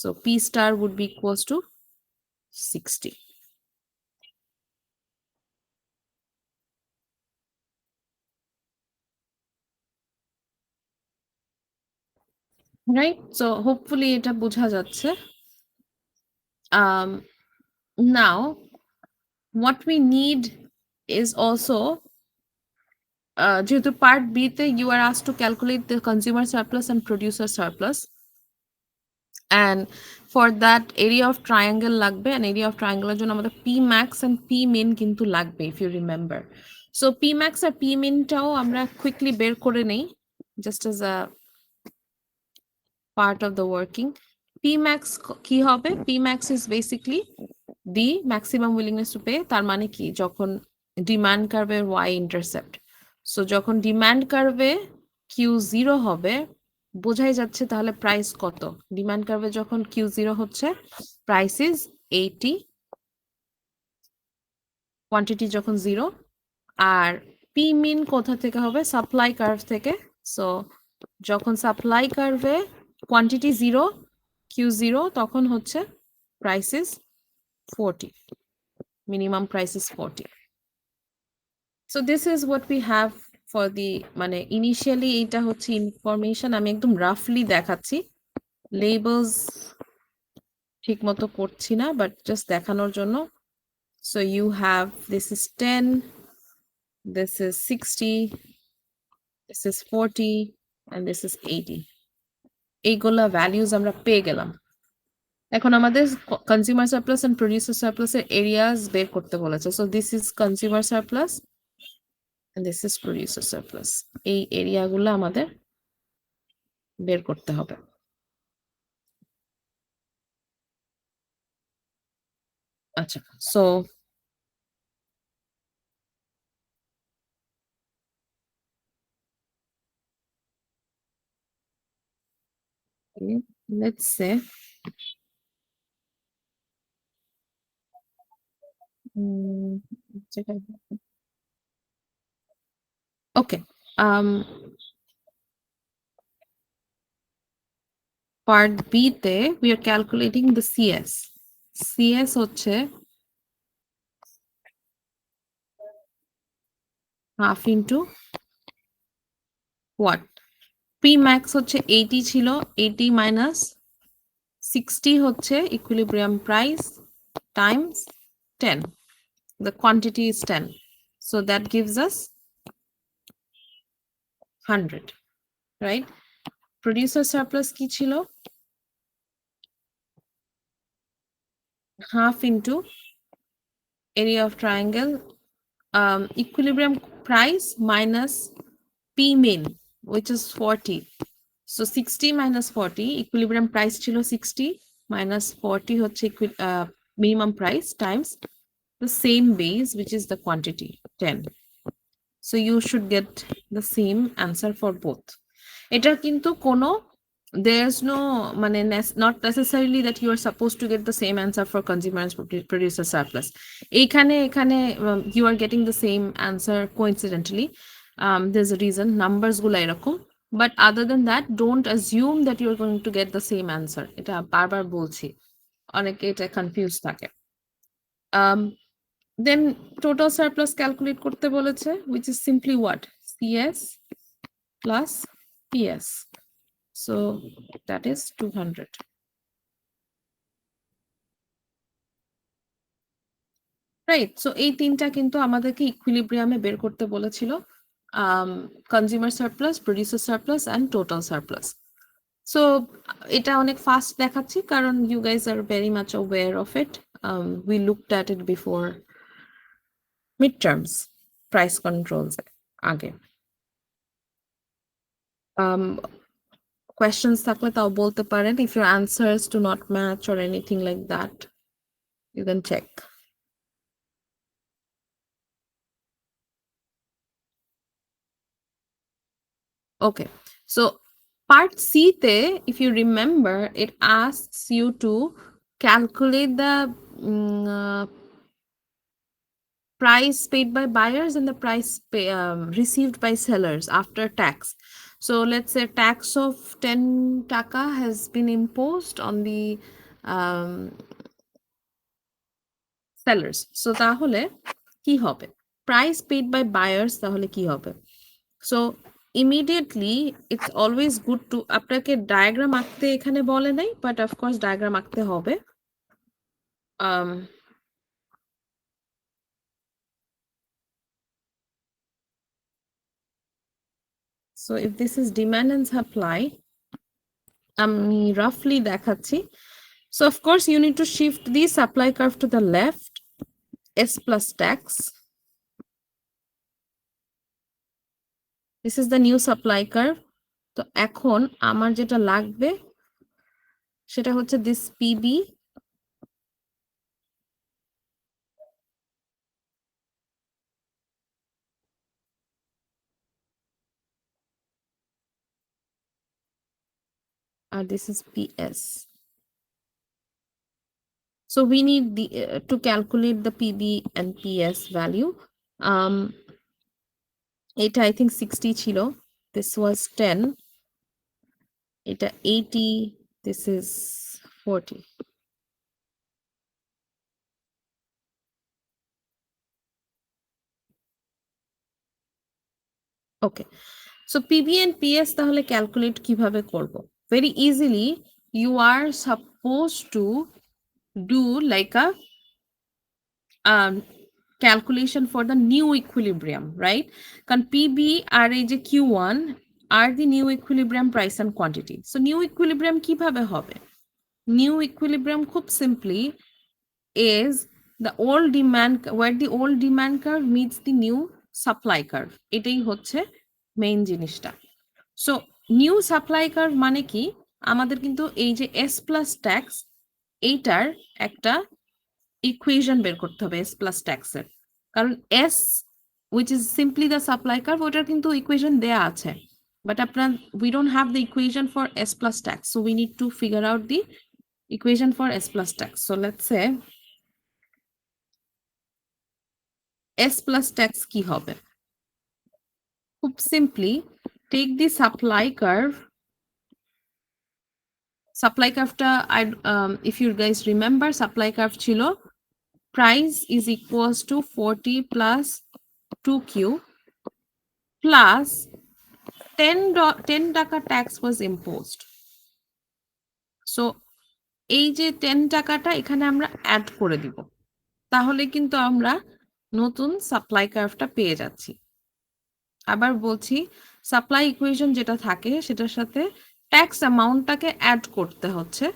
so P star would be equals to 60. Right, so hopefully এটা বোঝা যাচ্ছে। Now what we need is also যেহেতু part B তে you are asked to calculate the consumer surplus and producer surplus, and for that area of triangle লাগবে, and area of triangle এর জন্য আমাদের p max and p min কিন্তু লাগবে, if you remember. So p max R p min টাও আমরা quickly বের করে নেই, just as a part of the working. p max কি হবে? p max is basically the maximum willingness to pay, তার মানে কি, যখন ডিমান্ড কার্ভের y intercept, so যখন ডিমান্ড কার্ভে q0 হবে, বোঝাই যাচ্ছে তাহলে প্রাইস কত। ডিমান্ড কার্ভে যখন q0 হচ্ছে, প্রাইস ইজ 80, কোয়ান্টিটি যখন 0। আর পি মিন কোথা থেকে হবে? সাপ্লাই কার্ভ থেকে। সো যখন সাপ্লাই কার্ভে কোয়ান্টিটি 0, q0, তখন হচ্ছে price is 40, minimum price is 40। So this is what we have for the, মানে ইনিশিয়ালি এইটা হচ্ছে ইনফরমেশন, আমি একদম রাফলি দেখাচ্ছি, লেবেলস ঠিক মতো করছি না, বাট জাস্ট দেখানোর জন্য। So you have, this is 10, this is 60, this is 40, and this is 80. এইগুলা ভ্যালিউজ আমরা পেয়ে গেলাম। এখন আমাদের consumer surplus and producer surplus এর এরিয়াস বের করতে বলেছে। So this is consumer surplus and this is producer surplus. এই এরিয়াগুলো আমাদের বের করতে হবে। আচ্ছা, so let's say okay, part B তে we are calculating the CS. CS হচ্ছে half into what? P max হচ্ছে 80 ছিল, 80 minus 60 হচ্ছে equilibrium price times 10. The quantity is 10. So that gives us 100, right? Producer surplus কি ছিল? Half into area of triangle, equilibrium price minus P min, which is 40. So 60 minus 40, equilibrium price ছিল 60 minus 40 হচ্ছে minimum price times the same base, which is the quantity 10. So you should get the same answer for both. এটা কিন্তু কোনো, there's no মানে not necessarily that you are supposed to get the same answer for consumer and producer surplus. এখানে you are getting the same answer coincidentally. There's a reason, numbers গুলো এরকম, but other than that don't assume that you're going to get the same answer. এটা বারবার বলছি, অনেকে এটা confuse থাকে। Then total surplus calculate করতে বলেছে, which is simply what? CS plus PS. So that is 200. Right, so এই তিনটা কিন্তু আমাদেরকে ইকুইলিব্রিয়ামে বের করতে বলেছিল, consumer surplus, producer surplus and total surplus. So এটা অনেক ফাস্ট দেখাচ্ছি কারণ you guys are very much aware of it. We looked at it before mid terms, price controls আগে। questions থাকলে তাও বলতে পারেন, if your answers do not match or anything like that, you can check. Okay, so part C te, if you remember, it asks you to calculate the price paid by buyers and the price received by sellers after tax. So let's say tax of 10 taka has been imposed on the sellers. So তাহলে কি হবে? Price paid by buyers তাহলে কি হবে? So immediately it's always good to, আপনাকে diagram আঁকতে এখানে বলে নাই, but of course ডায়াগ্রাম আঁকতে হবে। So if this is demand and supply, আমি roughly দেখাচ্ছি। So of course you need to shift the supply curve to the left, S plus tax. This is the new supply curve. তো এখন আমার যেটা লাগবে সেটা হচ্ছে this PB and this is PS. So we need the to calculate the PB and PS value. এটা I think 60 ছিল. This was 10. এটা 80. This is 40. Okay. So PB and PS তাহলে calculate কিভাবে করব? Very easily you are supposed to do like a um, calculation for the new equilibrium, right? কারণ PB আর এই যে Q1 are the new equilibrium price and quantity. So new equilibrium কিভাবে হবে? New equilibrium খুব simply is the old demand where the old demand curve meets the new supply curve. এটাই হচ্ছে main জিনিসটা। So new supply curve মানে কি আমাদের কিন্তু এই যে S প্লাস ট্যাক্স এইটার একটা ইকুয়েশন বের করতে হবে S প্লাস ট্যাক্সের, কারণ S which is simply the supply curve ওটার কিন্তু ইকুয়েশন দেয়া আছে, বাট আপনার we don't have the equation for S plus tax, so we need to figure out the equation for S plus tax. So let's say S plus tax কি হবে? খুব simply take the supply curve. Supply curveটা if you guys remember supply curve ছিল price is equals to 40 plus 2Q plus 10 টাকা tax was imposed. So এই যে 10 টাকাটা এখানে আমরা অ্যাড করে দিব, তাহলে কিন্তু আমরা নতুন সাপ্লাই কার্ভটা পেয়ে যাচ্ছি। আবার বলছি সাপ্লাই ইকুয়েশন যেটা থাকে সেটার সাথে ট্যাক্স অ্যামাউন্টটাকে অ্যাড করতে হচ্ছে।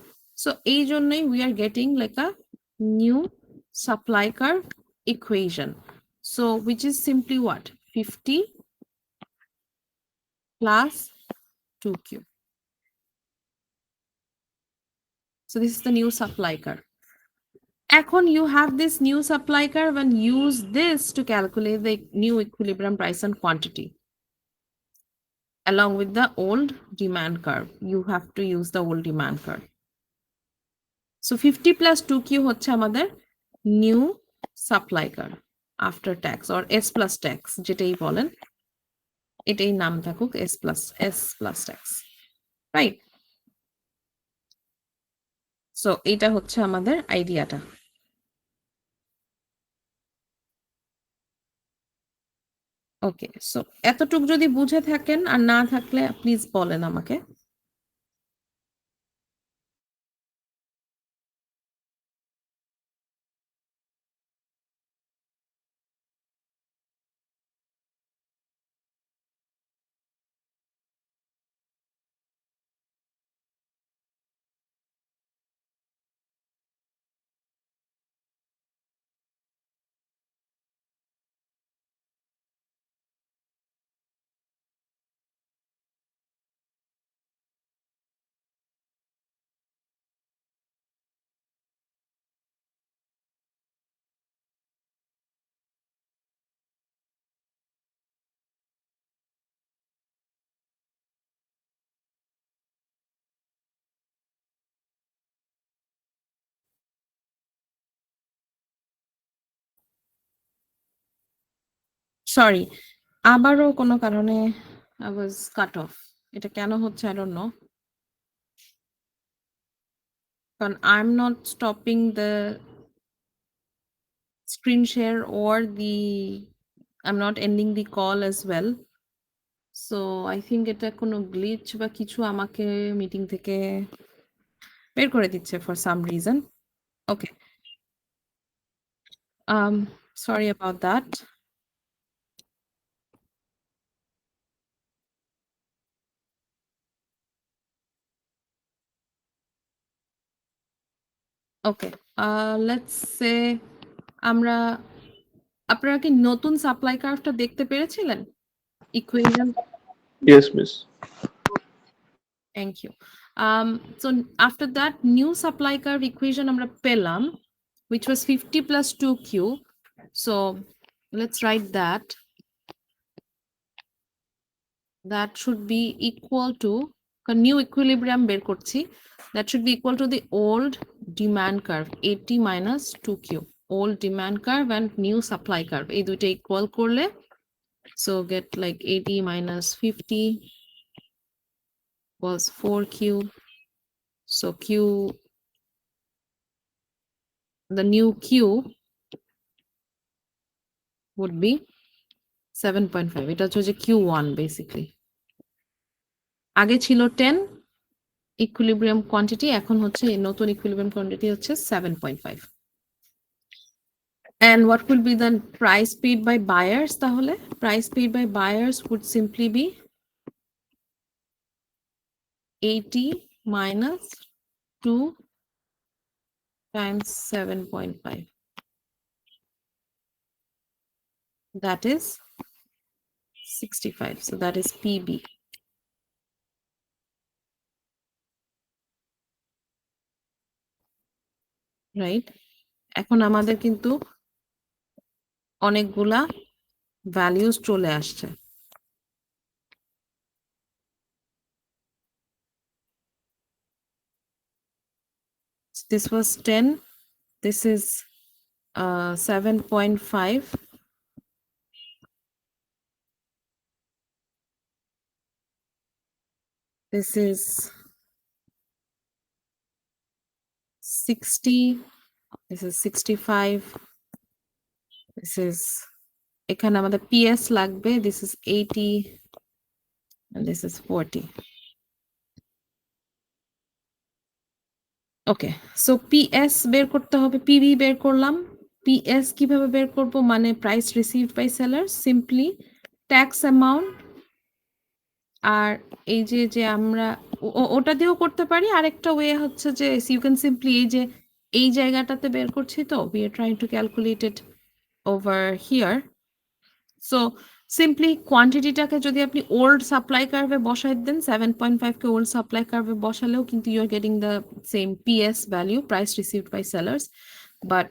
সো এই জন্যই we are getting like a new supply curve equation. So which is simply what 50 plus 2Q. So this is the new supply curve. এখন you have this new supply curve and use this to calculate the new equilibrium price and quantity along with the old demand curve. You have to use the old demand curve. So 50 plus 2Q হচ্ছে আমাদের new supply curve after tax or S plus tax যেটাই বলেন, এটাই নাম থাকুক S plus tax, right? So এটা হচ্ছে আমাদের আইডিয়াটা। ওকে, সো এতটুক যদি বুঝে থাকেন আর না থাকলে প্লিজ বলেন আমাকে। সরি, আবারও কোনো কারণে I was cut off. এটা কেন হচ্ছে I don't know. কারণ I'm not stopping the screen share or I'm not ending the call as well. So I think এটা কোনো গ্লিচ বা কিছু আমাকে মিটিং থেকে বের করে দিচ্ছে for some reason. Okay. Sorry about that. Okay, let's say আমরা আপনারা কি নতুন সাপ্লাই কার্ভটা দেখতে পেরেছিলেন? Equation, Yes, miss. Thank you. So after that new supply curve equation আমরা পেলাম, which was 50 plus 2q. So let's write that. That should be equal to new equilibrium বের করছি, that should be equal to the old demand curve 80 minus 2q, old demand curve and new supply curve এই দুইটা equal করলে, so get like 80 minus 50 was 4q, so q, the new q would be 7.5. এটা হচ্ছে q1 basically, আগে ছিল 10 equilibrium quantity, এখন হচ্ছে নতুন equilibrium quantity হচ্ছে 7.5. And what will be the price paid by buyers? তাহলে price paid by buyers would simply be 80 minus 2 times 7.5. That is 65. So that is PB. Right? এখন আমাদের কিন্তু অনেকগুলা values চলে আসছে। This was 10. This is 7.5. This is 60. This is 65. This is, এখানে আমাদের PS লাগবে, this is 80 and this is 40. Okay, so PS বের করতে হবে, PV বের করলাম। PS কিভাবে বের করব, মানে price received by seller, simply tax amount, আর এই যে যে আমরা ওটা দিয়েও করতে পারি। আরেকটা ওয়ে হচ্ছে যে ইউ ক্যান সিম্পলি এই যে এই জায়গাটাতে বের করছি, তো we are trying to calculate it over here. So simply কোয়ান্টিটিটাকে যদি আপনি ওল্ড সাপ্লাই কার্ভে বসাই দেন, 7.5 কে ওল্ড সাপ্লাই কার্ভে বসালেও কিন্তু you are getting the same PS value, price received by sellers. But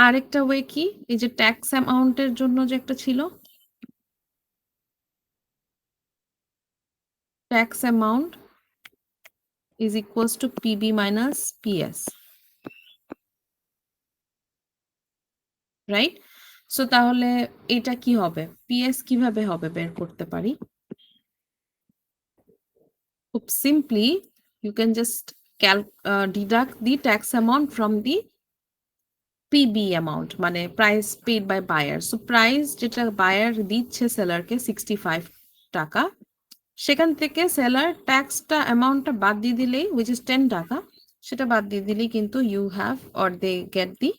আরেকটা ওয়ে কি, এই যে ট্যাক্স অ্যামাউন্টের জন্য যে একটা ছিল, tax amount is equals to PB minus PS, right? So তাহলে এটা কি হবে, PS কিভাবে হবে বের করতে পারি? খুব simply you can just deduct the tax amount from the PB amount, মানে price paid by buyer. So price যেটা বায়ার দিচ্ছে সেলারকে 65 টাকা, সেখান থেকে সেলার ট্যাক্সটা অ্যামাউন্টটা বাদ দিয়ে দিলেই, which is 10 টাকা, সেটা বাদ দিয়ে দিলেই কিন্তু you have or they get the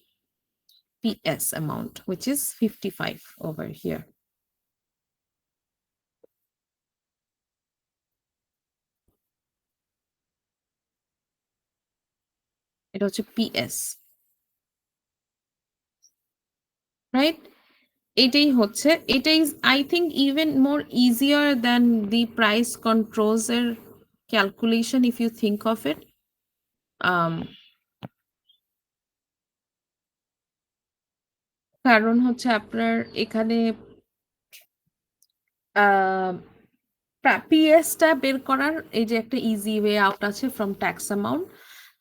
PS amount, which is 55 over here. এটা হচ্ছে PS, রাইট? এটাই হচ্ছে, এটা is I think even more easier than the price controls এর calculation if you think of it. কারণ হচ্ছে আপনার এখানে পিএসটা বের করার এই যে একটা ইজি ওয়ে আউট আছে ফ্রম ট্যাক্স অ্যামাউন্ট,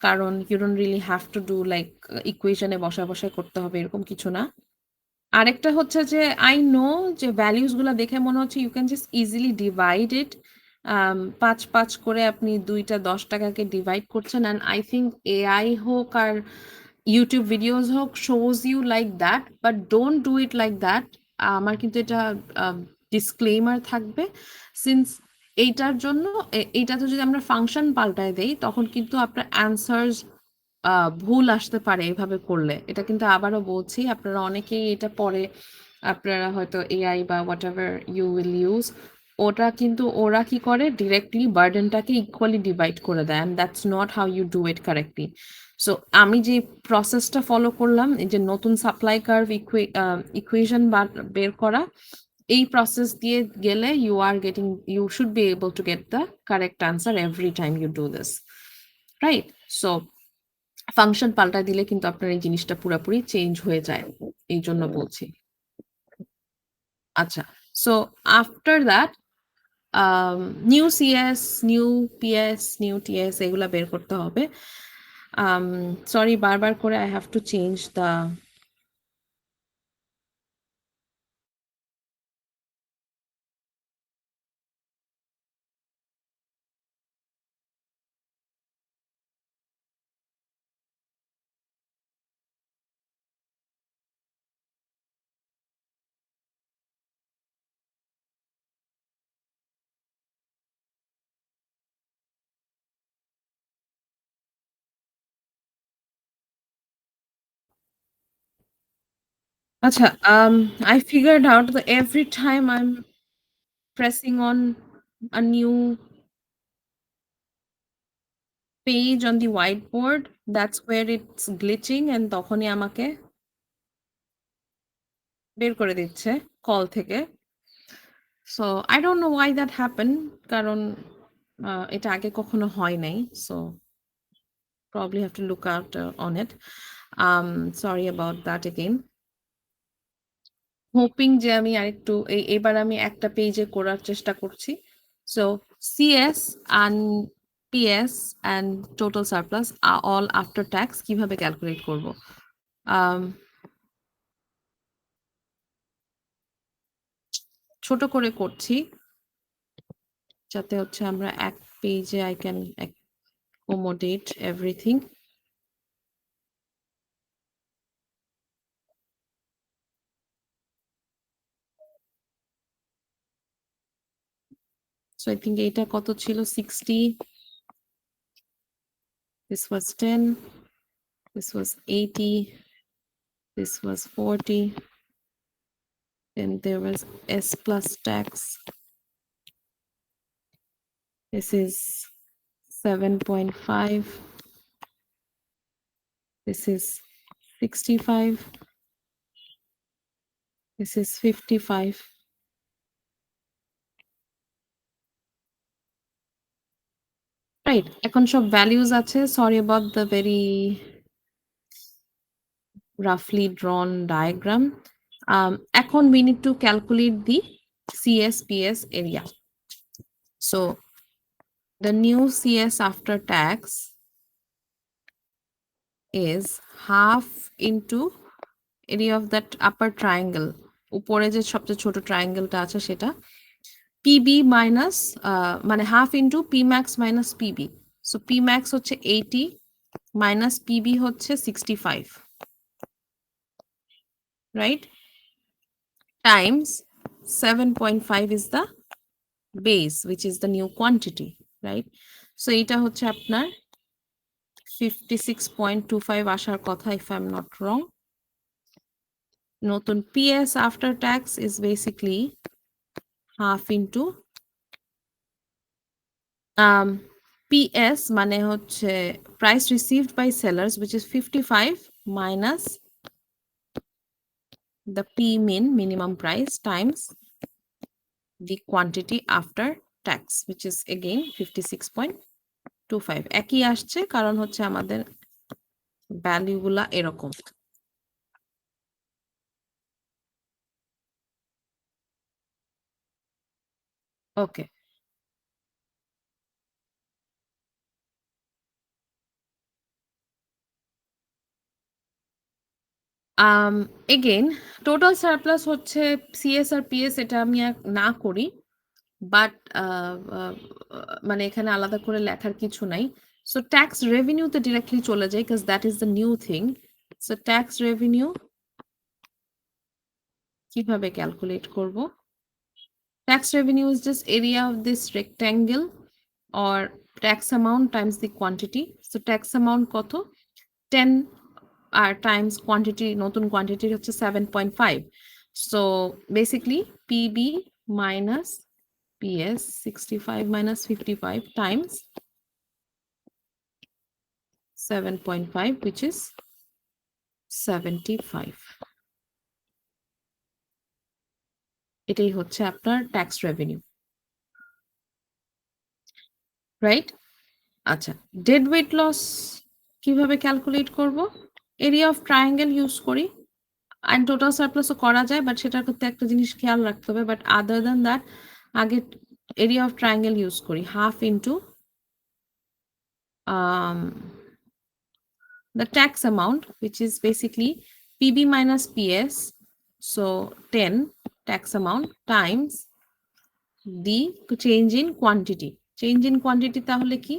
কারণ you don't really have to do like ইকুয়েশনে বসায় করতে হবে এরকম কিছু না। আরেকটা হচ্ছে যে আই নো যে ভ্যালিউস গুলা দেখে মনে হচ্ছে you can just easily divide it, 5 করে আপনি দুইটা 10 টাকাকে ডিভাইড করছেন, অ্যান্ড আই থিঙ্ক এআই হোক আর ইউটিউব ভিডিওস হোক shows you like that, but don't do it like that. আমার কিন্তু এটা ডিসক্লেমার থাকবে, সিন্স এইটার জন্য এইটাতে যদি আমরা ফাংশন পাল্টায় দেই তখন কিন্তু আপনার অ্যান্সার্স ভুল আসতে পারে এভাবে করলে। এটা কিন্তু আবারও বলছি, আপনারা অনেকেই এটা পরে আপনারা হয়তো এআই বা whatever you will use, ওটা কিন্তু ওরা কি করে ডিরেক্টলি বার্ডেনটাকে ইকুয়ালি ডিভাইড করে দেয় and that's not how you do it correctly. So আমি যে প্রসেসটা ফলো করলাম এই যে নতুন সাপ্লাই কার্ভ ইকুয়েশন বের করা, এই প্রসেস দিয়ে গেলে you should be able to get the correct answer every time you do this, right? So function পাল্টা দিলে কিন্তু আপনার এই জিনিসটা পুরোপুরি চেঞ্জ হয়ে যায়, এই জন্য বলছি। আচ্ছা, so after that new CS, new PS, new TS এগুলা বের করতে হবে। সরি বারবার করে I have to change the Acha, I figured out that every time I'm pressing on a new page on the whiteboard, that's where it's glitching and তখনই আমাকে বের করে দিচ্ছে কল থেকে। So I don't know why that happened, কারণ এটা আগে কখনো হয় নাই। So probably have to look out on it. Sorry about that again. Hoping যে আমি আরেকটু এবার আমি একটা পেজে করার চেষ্টা করছি। So CS and PS and total surplus all after tax কিভাবে ক্যালকুলেট করব? ছোট করে করছি যাতে হচ্ছে আমরা এক পেজে I can accommodate everything. So I think এইটা কত ছিল? 60, this was 10, this was 80, this was 40, then there was S plus tax. This is 7.5. This is 65. This is 55. Right. এখন সব values আছে. Sorry about the very roughly drawn diagram. এখন we need to calculate the CSPS area. So the new CS after tax is half into area of that upper triangle. উপরে যে সবচেয়ে ছোট ট্রায়াঙ্গেলটা আছে সেটা PB মাইনাস মানে half into P max minus PB. So P max হচ্ছে 80 minus PB হচ্ছে 65, right? Times 7.5 is the base which is the new quantity, right? So এটা হচ্ছে আপনার 56.25 আসার কথা if I'm not wrong. নতুন PS after tax is basically half into PS মানে হচ্ছে price received by sellers which is 55 minus the P min minimum price times the quantity after tax which is again 56.25 একই আসছে কারণ হচ্ছে আমাদের value গুলা এরকম। ওকে, এগেইন টোটাল সারপ্লাস হচ্ছে সিএস আর পিএস এটা আমি না করি, বাট মানে এখানে আলাদা করে লেখার কিছু নাই। সো ট্যাক্স রেভিনিউতে ডিরেক্টলি চলে যায় because that is the new thing. So tax revenue কিভাবে ক্যালকুলেট করব? Tax revenue is just area of this rectangle or tax amount times the quantity. So tax amount কত? 10 আর times quantity, নতুন quantity হচ্ছে 7.5. So basically PB minus PS 65 minus 55 times 7.5, which is 75. এটাই হচ্ছে আপনার tax revenue, right? আচ্ছা, dead weight loss কিভাবে calculate করব? Area of triangle use করি, অ্যান্ড টোটাল সারপ্লাসও করা যায়, বাট সেটার ক্ষেত্রে একটা জিনিস খেয়াল রাখতে হবে। বাট আদার দ্যান দ্যাট, আগে এরিয়া অফ ট্রায়াঙ্গেল ইউজ করি, half into the tax amount, which is basically PB minus PS, so 10 tax amount times the change in quantity. Change in quantity তাহলে কি?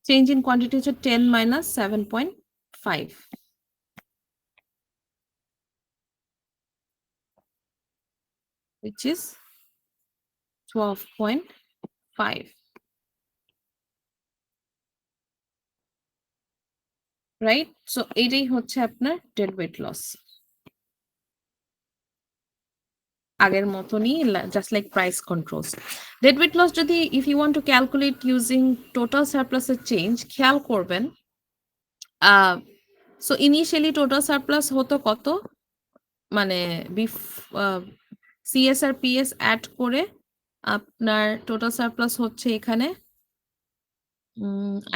Change in quantity হচ্ছে 10 minus 7.5, which is 12.5, right? So এটাই হচ্ছে আপনার dead weight loss, আগের মতনই, just like price controls. Dead weight loss যদি if you want to calculate using total surplus change, খেয়াল করবেন, সো ইনিশিয়ালি টোটাল সারপ্লাস হতো কত, মানে সিএস আর পিএস অ্যাড করে আপনার টোটাল সারপ্লাস হচ্ছে এখানে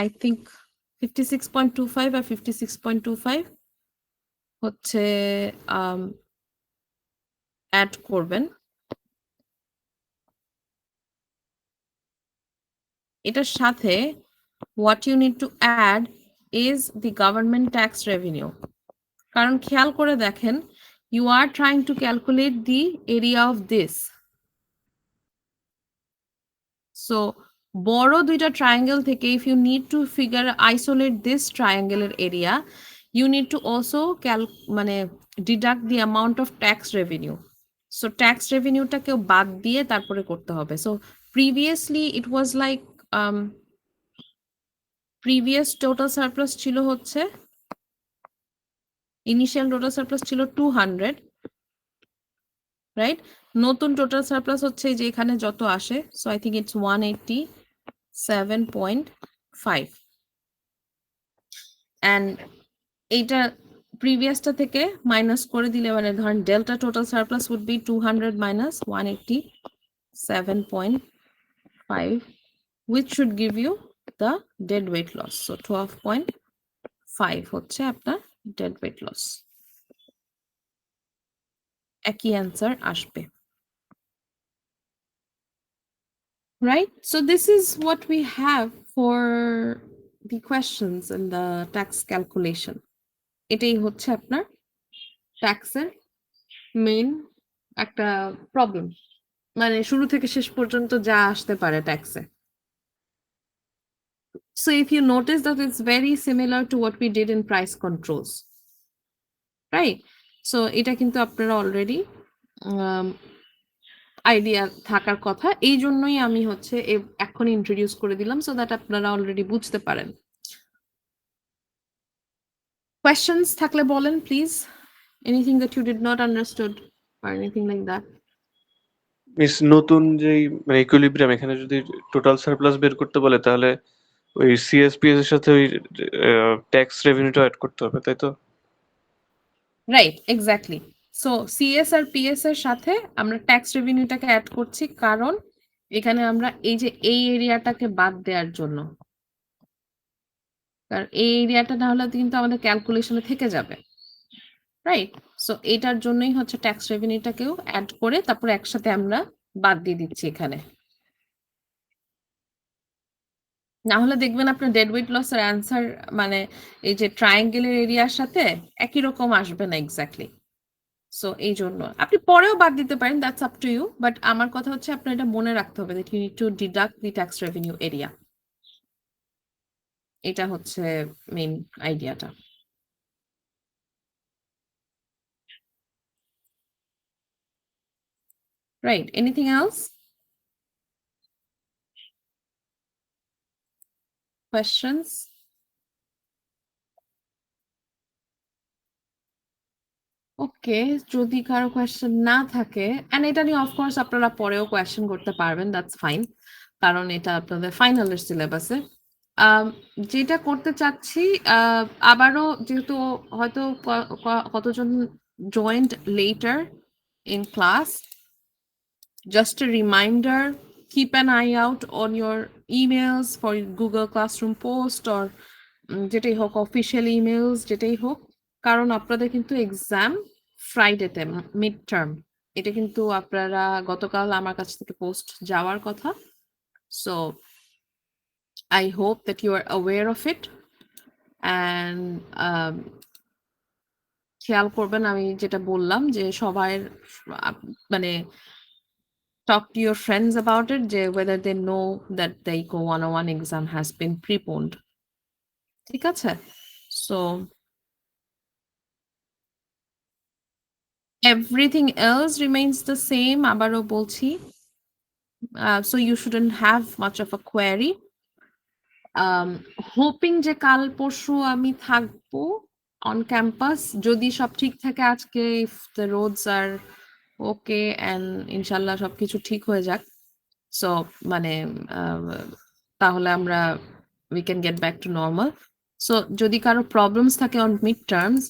আই থিঙ্ক 56.25 আর 56.25 হচ্ছে অ্যাড করবেন। এটার সাথে what you need to add is the government tax revenue, কারণ খেয়াল করে দেখেন, you are trying to calculate the area of this. So বড় দুইটা ট্রায়াঙ্গেল থেকে if you need to figure isolate this triangle area, you need to also মানে deduct the amount of tax revenue. So tax revenue টাকেও বাদ দিয়ে তারপরে করতে হবে। So previously it was like previous total surplus ছিল হচ্ছে, initial total surplus ছিল 200, right? নতুন টোটাল সারপ্লাস হচ্ছে যে এখানে যত আসে, so I think it's 187.5, and এইটা প্রিভিয়াসটা থেকে মাইনাস করে দিলে, মানে ধরেন delta total surplus would be 200 minus 187.5, which should give you the dead weight loss. So 12.5 হচ্ছে আপনার dead weight loss, একই অ্যান্সার আসবে, right? So this is what we have for the questions and the tax calculation. এটাই হচ্ছে আপনার ট্যাক্সের main একটা problem, মানে শুরু থেকে শেষ পর্যন্ত যা আসতে পারে ট্যাক্সে। So if you notice that it's very similar to what we did in price controls, right? So এটা কিন্তু আপনারা অলরেডি আইডিয়া থাকার কথা, এই জন্যই আমি হচ্ছে এখন ইন্ট্রোডিউস করে দিলাম, সো দ্যাট আপনারা অলরেডি বুঝতে পারেন। কোয়েশ্চেন্স থাকলে বলেন please, anything that you did not understood or anything like that. Miss নতুন যেই মানে ইকুইলিব্রিয়াম, এখানে যদি টোটাল সারপ্লাস বের করতে বলে তাহলে ওই সিএসপিএস এর সাথে ওই ট্যাক্স রেভিনিউটা অ্যাড করতে হবে, তাই তো? Right, exactly. সো সিএস আর পিএস এর সাথে আমরা ট্যাক্স রেভিনিউটাকে অ্যাড করছি, কারণ এখানে আমরা এই যে এই এরিয়াটাকে বাদ দেওয়ার জন্য, কারণ এই এরিয়াটা না হলে কিন্তু আমাদের ক্যালকুলেশনে থেকে যাবে, রাইট? সো এটার জন্যই হচ্ছে ট্যাক্স রেভিনিউটাকেও অ্যাড করে তারপর একসাথে আমরা বাদ দিয়ে দিচ্ছি এখানে, না হলে দেখবেন আপনার ডেড ওয়েট লসের অ্যান্সার মানে এই যে ট্রায়াঙ্গেলের এরিয়ার সাথে একই রকম আসবে না এক্স্যাক্টলি। সো এই জন্য আপনি পরেও বাদ দিতে পারেন, that's up to you, but আমার কথা হচ্ছে আপনার এটা মনে রাখতে হবে that you need to deduct the tax revenue area, এটা হচ্ছে মেইন আইডিয়াটা। Right, anything else? Questions? Okay, যদি কারো কোয়েশ্চেন না থাকে, এন্ড এটা নিয়ে অফকোর্স আপনারা পরেও কোয়েশ্চেন করতে পারবেন, দ্যাটস ফাইন, কারণ এটা আপনাদের ফাইনালের সিলেবাসে। যেটা করতে চাচ্ছি, আহ, আবারও যেহেতু হয়তো কতজন joint letter in class, just a reminder, keep an eye out on your emails for Google Classroom post or যেটাই হোক, অফিসিয়াল ইমেলস যেটাই হোক, কারণ আপনাদের কিন্তু এক্সাম ফ্রাইডেতে, মিড টার্ম। এটা কিন্তু আপনারা গতকাল আমার কাছ থেকে পোস্ট যাওয়ার কথা। So I hope that you are aware of it, and খেয়াল করবেন আমি যেটা বললাম যে সবাই মানে talk to your friends about it, whether they know that the Eco 101 exam has been preponed. ঠিক আছে? So everything else remains the same, আবারও বলছি। So you shouldn't have much of a query. Hoping যে কাল পরশু আমি থাকবো on campus, যদি সব ঠিক থাকে আজকে, if the roads are okay and ইনশাল্লাহ সবকিছু ঠিক হয়ে যাক, সো মানে তাহলে আমরা we can get back to normal. So যদি কারো প্রবলেমস থাকে on mid terms,